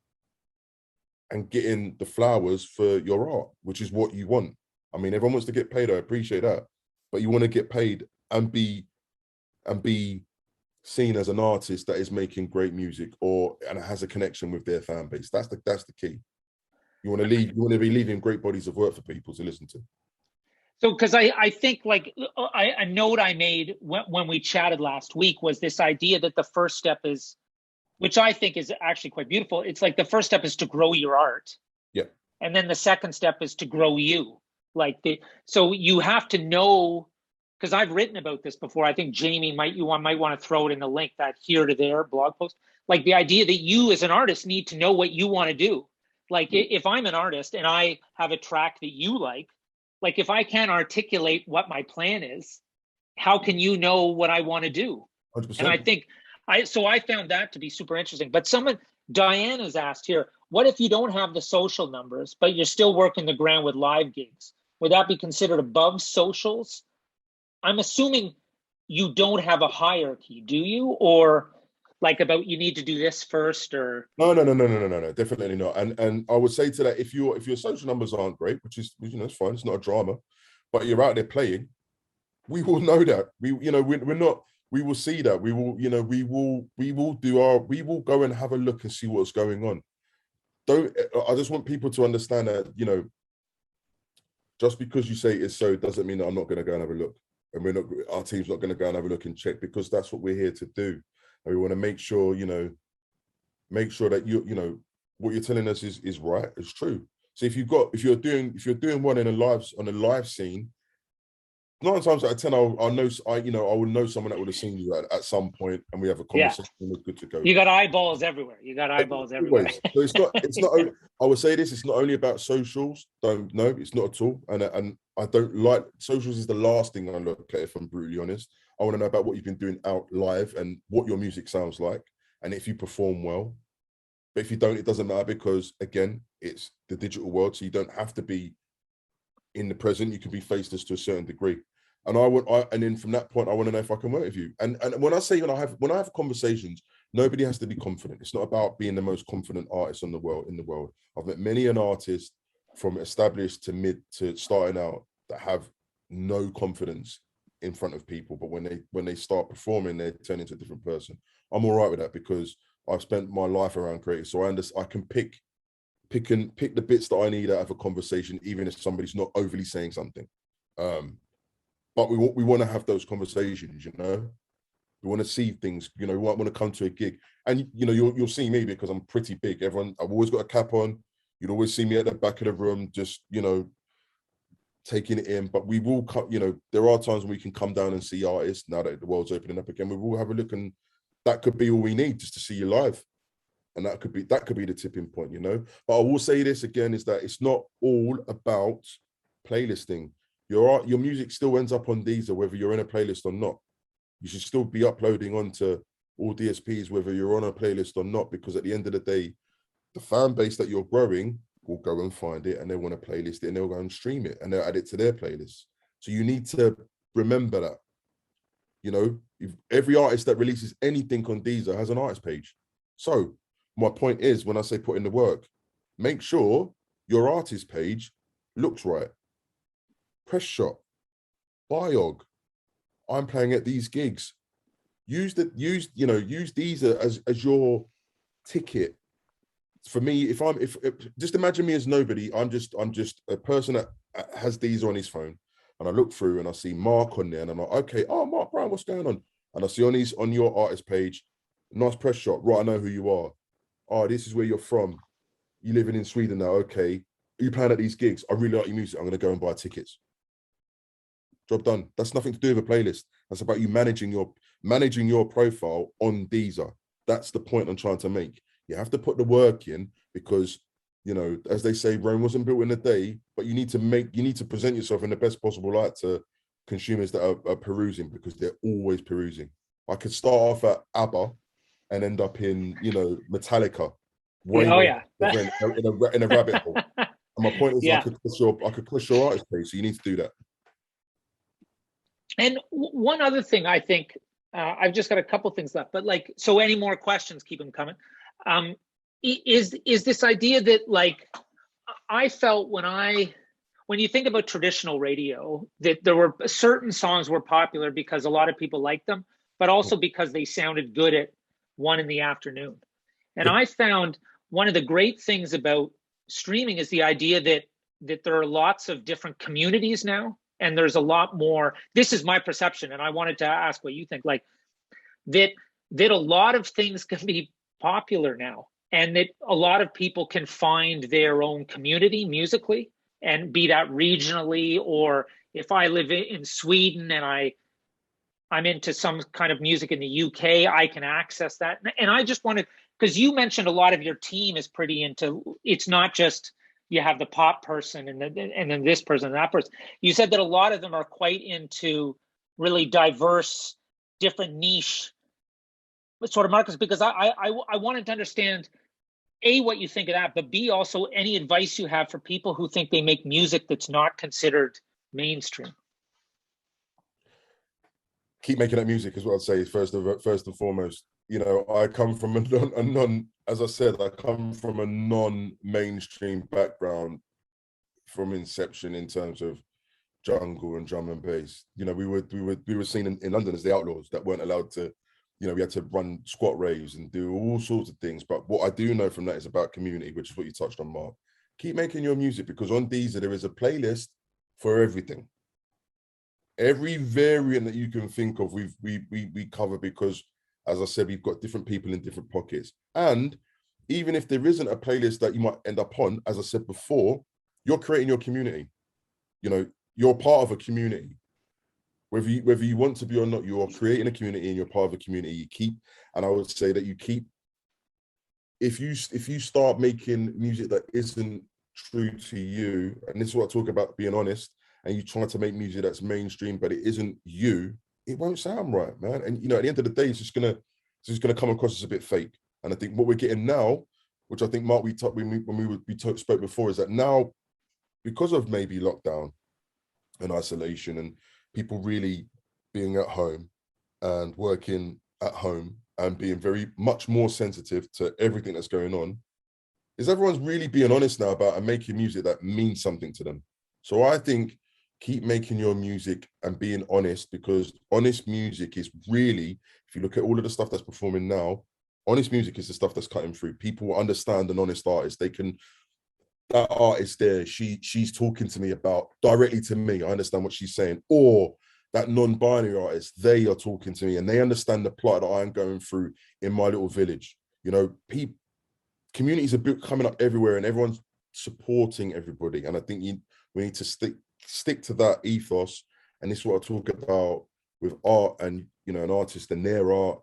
and getting the flowers for your art, which is what you want. I mean, everyone wants to get paid, I appreciate that, but you want to get paid and be seen as an artist that is making great music and has a connection with their fan base. That's the key. You want to be leaving great bodies of work for people to listen to. So, because I think, like, a note I made when we chatted last week was this idea that the first step is, which I think is actually quite beautiful. It's like the first step is to grow your art. Yeah. And then the second step is to grow you. So you have to know, because I've written about this before. I think Jamie might want to throw it in the link, that here to there blog post. Like, the idea that you as an artist need to know what you want to do. Like, if I'm an artist and I have a track that you like if I can't articulate what my plan is, how can you know what I want to do? 100%. And I think I found that to be super interesting. But Diane has asked here, what if you don't have the social numbers, but you're still working the ground with live gigs? Would that be considered above socials? I'm assuming you don't have a hierarchy, do you? Or like about you need to do this first, or no, definitely not. And I would say to that, if your social numbers aren't great, which is, it's fine, it's not a drama, but you're out there playing, we will know that. We will see that. We will go and have a look and see what's going on. I just want people to understand that, just because you say it's so doesn't mean that I'm not going to go and have a look. And our team's not going to go and have a look and check, because that's what we're here to do. And we want to make sure, that what you're telling us is right, is true. So if you're doing one on a live scene, 9 times out of 10, I would know someone that would have seen you at some point, and we have a conversation. Yeah. We're good to go. You got eyeballs everywhere. Everywhere. So it's not only, I would say this, it's not only about socials. No, it's not at all. And I don't like socials. Is the last thing I look at, if I'm brutally honest. I want to know about what you've been doing out live and what your music sounds like, and if you perform well. But if you don't, it doesn't matter, because again, it's the digital world, so you don't have to be in the present, you can be faceless to a certain degree. And and then from that point, I want to know if I can work with you. And when I say when I have conversations, nobody has to be confident. It's not about being the most confident artist in the world. I've met many an artist from established to mid to starting out that have no confidence in front of people, but when they start performing, they turn into a different person. I'm all right with that because I've spent my life around creators, so I can pick the bits that I need out of a conversation, even if somebody's not overly saying something. But we want to have those conversations, you know. We want to see things, you know. We want to come to a gig, and you know, you'll see me because I'm pretty big. I've always got a cap on. You'd always see me at the back of the room, just, you know, taking it in. But we will come, you know, there are times when we can come down and see artists now that the world's opening up again. We will have a look, and that could be all we need just to see you live. And that could be the tipping point, you know. But I will say this again, is that it's not all about playlisting. Your music still ends up on Deezer, whether you're in a playlist or not. You should still be uploading onto all DSPs, whether you're on a playlist or not, because at the end of the day, the fan base that you're growing will go and find it, and they want to playlist it, and they'll go and stream it, and they'll add it to their playlist. So you need to remember that, you know, if every artist that releases anything on Deezer has an artist page. So my point is, when I say put in the work, make sure your artist page looks right. Press shot, biog. I'm playing at these gigs. Use Deezer as your ticket. For me, if just imagine me as nobody, I'm just a person that has Deezer on his phone, and I look through and I see Marc on there, and I'm like, okay, oh, Marc Brown, what's going on? And I see on your artist page, nice press shot, right? I know who you are. Oh, this is where you're from. You living in Sweden now, okay. Are you playing at these gigs? I really like your music. I'm gonna go and buy tickets. Job done. That's nothing to do with a playlist. That's about you managing your profile on Deezer. That's the point I'm trying to make. You have to put the work in because, you know, as they say, Rome wasn't built in a day, but you need to present yourself in the best possible light to consumers that are perusing, because they're always perusing. I could start off at ABBA and end up in, you know, Metallica. In a rabbit hole. And my point is, I could push your artist page, so you need to do that. And one other thing, I think, I've just got a couple things left, but like, so any more questions, keep them coming. Is this idea that, like, I felt when you think about traditional radio, that there were certain songs were popular because a lot of people liked them, but also because they sounded good at 1 PM. And I found one of the great things about streaming is the idea that there are lots of different communities now. And there's a lot more, this is my perception, and I wanted to ask what you think, like that a lot of things can be popular now, and that a lot of people can find their own community musically, and be that regionally, or if I live in Sweden and I'm into some kind of music in the UK, I can access that. And I just wanted, because you mentioned a lot of your team is pretty into, it's not just you have the pop person and then this person and that person. You said that a lot of them are quite into really diverse, different niche sort of markets, because I wanted to understand, A, what you think of that, but B, also any advice you have for people who think they make music that's not considered mainstream. Keep making that music is what I'd say first and foremost. You know, I come from as I said, I come from a non-mainstream background from inception in terms of jungle and drum and bass. You know, we were seen in London as the outlaws that weren't allowed to, you know, we had to run squat raves and do all sorts of things. But what I do know from that is about community, which is what you touched on, Marc. Keep making your music, because on Deezer there is a playlist for everything. Every variant that you can think of, we cover, because, as I said, we've got different people in different pockets. And even if there isn't a playlist that you might end up on, as I said before, you're creating your community. You know, you're part of a community. Whether you want to be or not, you are creating a community and you're part of a community. You keep, and I would say that you keep, if you start making music that isn't true to you, and this is what I talk about, being honest, and you try to make music that's mainstream, but it isn't you, it won't sound right, man. And, you know, at the end of the day, it's just gonna come across as a bit fake. And I think what we're getting now, which I think, Marc, we spoke before, is that now, because of maybe lockdown, and isolation, and people really being at home and working at home and being very much more sensitive to everything that's going on, is everyone's really being honest now about and making music that means something to them. So I think keep making your music and being honest, because honest music is really, if you look at all of the stuff that's performing now, honest music is the stuff that's cutting through. People will understand an honest artist. They can, that artist there, she's talking to me about directly to me. I understand what she's saying. Or that non-binary artist, they are talking to me and they understand the plight that I'm going through in my little village. You know, communities are coming up everywhere and everyone's supporting everybody. And I think we need to stick to that ethos. And this is what I talk about with art and, you know, an artist and their art.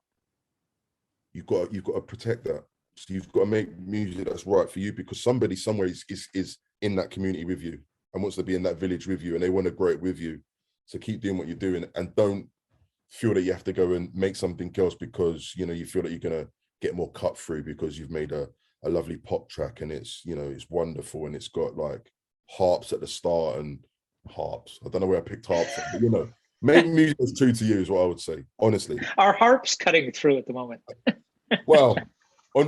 You've got to protect that. So you've got to make music that's right for you, because somebody somewhere is in that community with you and wants to be in that village with you and they want to grow it with you. So keep doing what you're doing and don't feel that you have to go and make something else because, you know, you feel that you're going to get more cut through because you've made a lovely pop track and it's, you know, it's wonderful and it's got like harps at the start and harps. I don't know where I picked harps from, but you know, make music that's true to you is what I would say, honestly. Are harps cutting through at the moment? Well,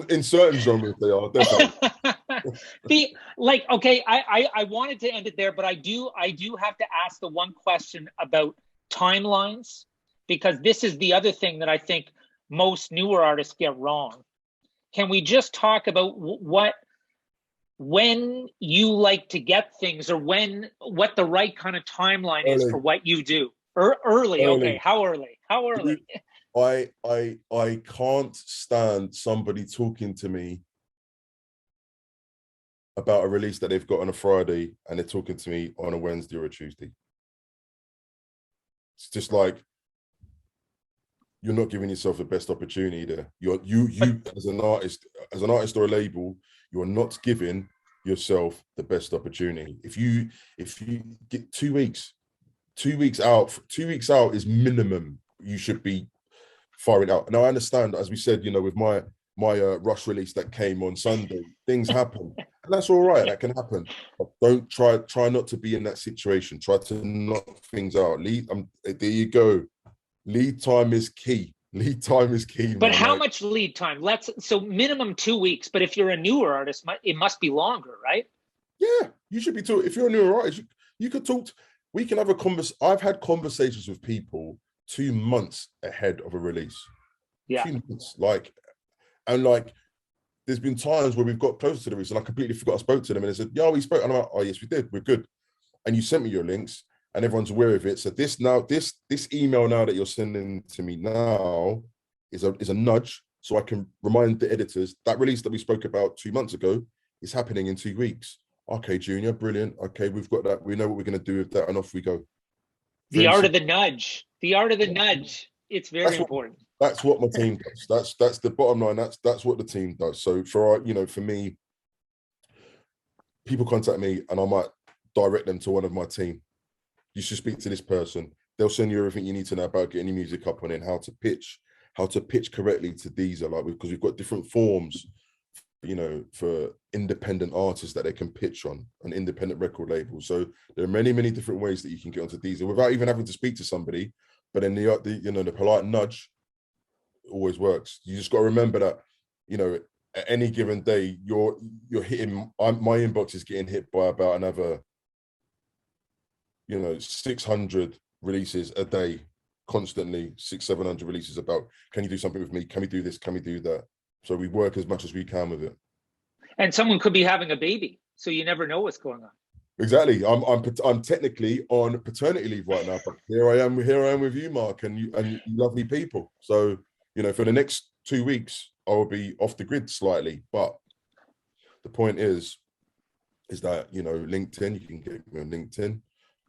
in certain genres they are, definitely. Okay, I wanted to end it there, but I do have to ask the one question about timelines, because this is the other thing that I think most newer artists get wrong. Can we just talk about when you like to get things, or what the right kind of timeline is for what you do? Early. Okay, how early? I can't stand somebody talking to me about a release that they've got on a Friday and they're talking to me on a Wednesday or a Tuesday. It's just like, you're not giving yourself the best opportunity there. You as an artist or a label, you're not giving yourself the best opportunity. If you get 2 weeks out is minimum. You should be firing out. Now I understand, as we said, you know, with my Rush release that came on Sunday, things happen, and that's all right. That can happen. But don't try not to be in that situation. Try to knock things out. There you go. Lead time is key. Lead time is key. But how much lead time? So minimum 2 weeks. But if you're a newer artist, it must be longer, right? Yeah, you should be talking. If you're a newer artist, you could talk. We can have a conversation. I've had conversations with people 2 months ahead of a release. Yeah. 2 months, there's been times where we've got closer to the release and I completely forgot I spoke to them and they said, "Yeah, we spoke." And I'm like, "Oh yes, we did. We're good." And you sent me your links and everyone's aware of it. So this email now that you're sending to me now is a nudge, so I can remind the editors that release that we spoke about 2 months ago is happening in 2 weeks. Okay, Junior, brilliant. Okay, we've got that. We know what we're going to do with that, and off we go. The art of the nudge. The art of the nudge. It's very important. That's what my team does. That's the bottom line. That's what the team does. So for me, people contact me and I might direct them to one of my team. You should speak to this person. They'll send you everything you need to know about getting your music up on it, how to pitch correctly to Deezer, because we've got different forms, you know, for independent artists that they can pitch on an independent record label. So there are many, many different ways that you can get onto Deezer without even having to speak to somebody. But then the polite nudge always works. You just got to remember that, you know, at any given day, you're hitting. My inbox is getting hit by about another, 600 releases a day, constantly 600-700 releases about, can you do something with me? Can we do this? Can we do that? So we work as much as we can with it. And someone could be having a baby, so you never know what's going on. Exactly. I'm technically on paternity leave right now, but here I am with you, Mark, and you lovely people. So, for the next 2 weeks, I will be off the grid slightly. But the point is that, LinkedIn, you can get me on LinkedIn.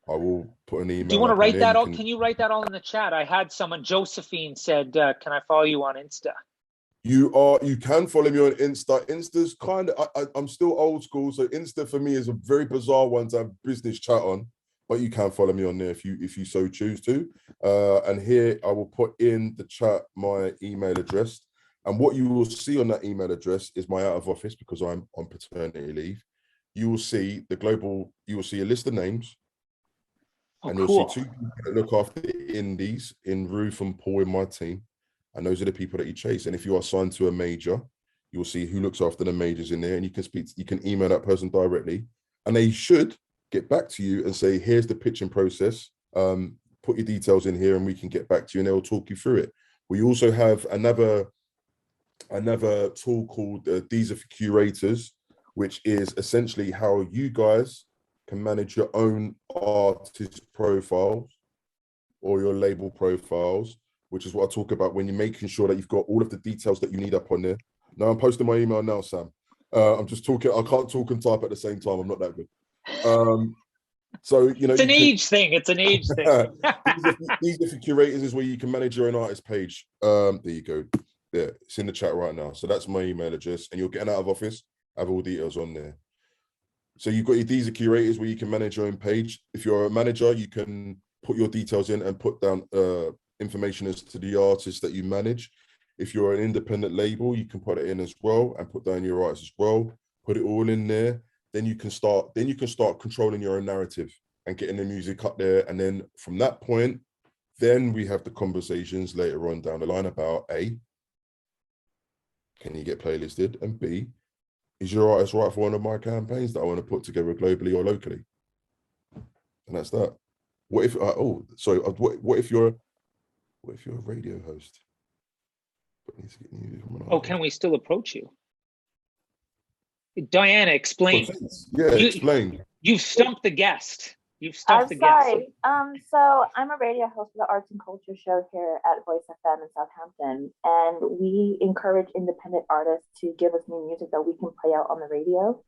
I will put an email. Do you want to write that all? Can you write that all in the chat? I had someone, Josephine said, can I follow you on Insta? You can follow me on Insta. Insta's kind of, I'm still old school, so Insta for me is a very bizarre one to have business chat on, but you can follow me on there if you so choose to. And here I will put in the chat my email address. And what you will see on that email address is my out of office, because I'm on paternity leave. You will see you will see a list of names. Oh, and you'll cool. see two people that look after the indies in Ruth and Paul in my team. And those are the people that you chase. And if you are signed to a major, you'll see who looks after the majors in there, and you can email that person directly, and they should get back to you and say, here's the pitching process. Put your details in here and we can get back to you, and they'll talk you through it. We also have another tool called Deezer for Curators, which is essentially how you guys can manage your own artist profiles or your label profiles, which is what I talk about when you're making sure that you've got all of the details that you need up on there. Now I'm posting my email now, Sam. I'm just talking. I can't talk and type at the same time. I'm not that good. So, you know, it's an age thing. It's an age thing. These different curators is where you can manage your own artist page. There you go. Yeah, it's in the chat right now. So that's my email address, and you'll get an out of office. I have all details on there. So you've got your Deezer curators where you can manage your own page. If you're a manager, you can put your details in and put down information as to the artists that you manage. If you're an independent label, you can put it in as well and put down your artists as well. Put it all in there. Then you can start controlling your own narrative and getting the music up there. And then from that point, then we have the conversations later on down the line about A, can you get playlisted? And B, is your artist right for one of my campaigns that I want to put together globally or locally? And that's that. What if, what if you're a radio host? Oh, can we still approach you? Diana, explain. Yeah, explain. You've stumped the guest. You've stumped the guest. So I'm a radio host for the Arts and Culture show here at Voice FM in Southampton, and we encourage independent artists to give us new music that we can play out on the radio.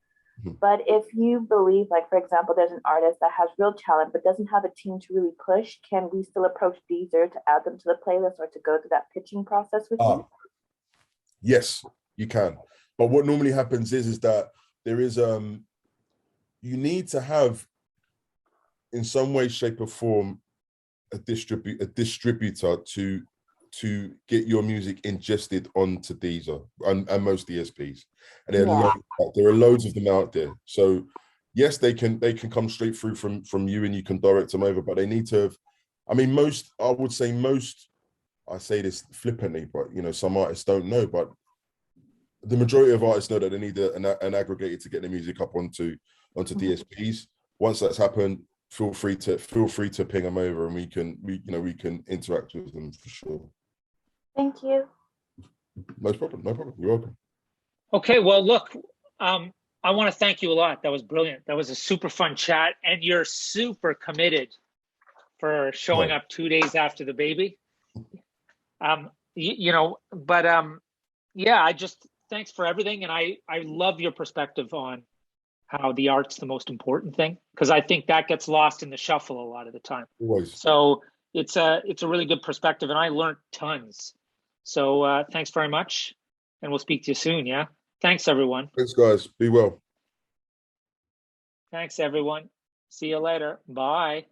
But if you believe, like, for example, there's an artist that has real talent but doesn't have a team to really push, can we still approach Deezer to add them to the playlist or to go through that pitching process with you? Yes, you can. But what normally happens is that there is you need to have, in some way, shape, or form, a distributor to get your music ingested onto Deezer and most DSPs. And there are loads of them out there. So yes, they can come straight through from you and you can direct them over, but they need to have, I mean, I say this flippantly, but you know, some artists don't know, but the majority of artists know that they need an aggregator to get their music up onto DSPs. Once that's happened, feel free to ping them over, and we can interact with them for sure. Thank you. No problem. You're welcome. Okay, well, look, I want to thank you a lot. That was brilliant. That was a super fun chat, and you're super committed for showing up 2 days after the baby. Thanks for everything, and I love your perspective on how the art's the most important thing, because I think that gets lost in the shuffle a lot of the time. Always. So it's a really good perspective, and I learned tons. So thanks very much, and we'll speak to you soon. Yeah. Thanks, everyone. Thanks, guys. Be well. Thanks, everyone. See you later. Bye.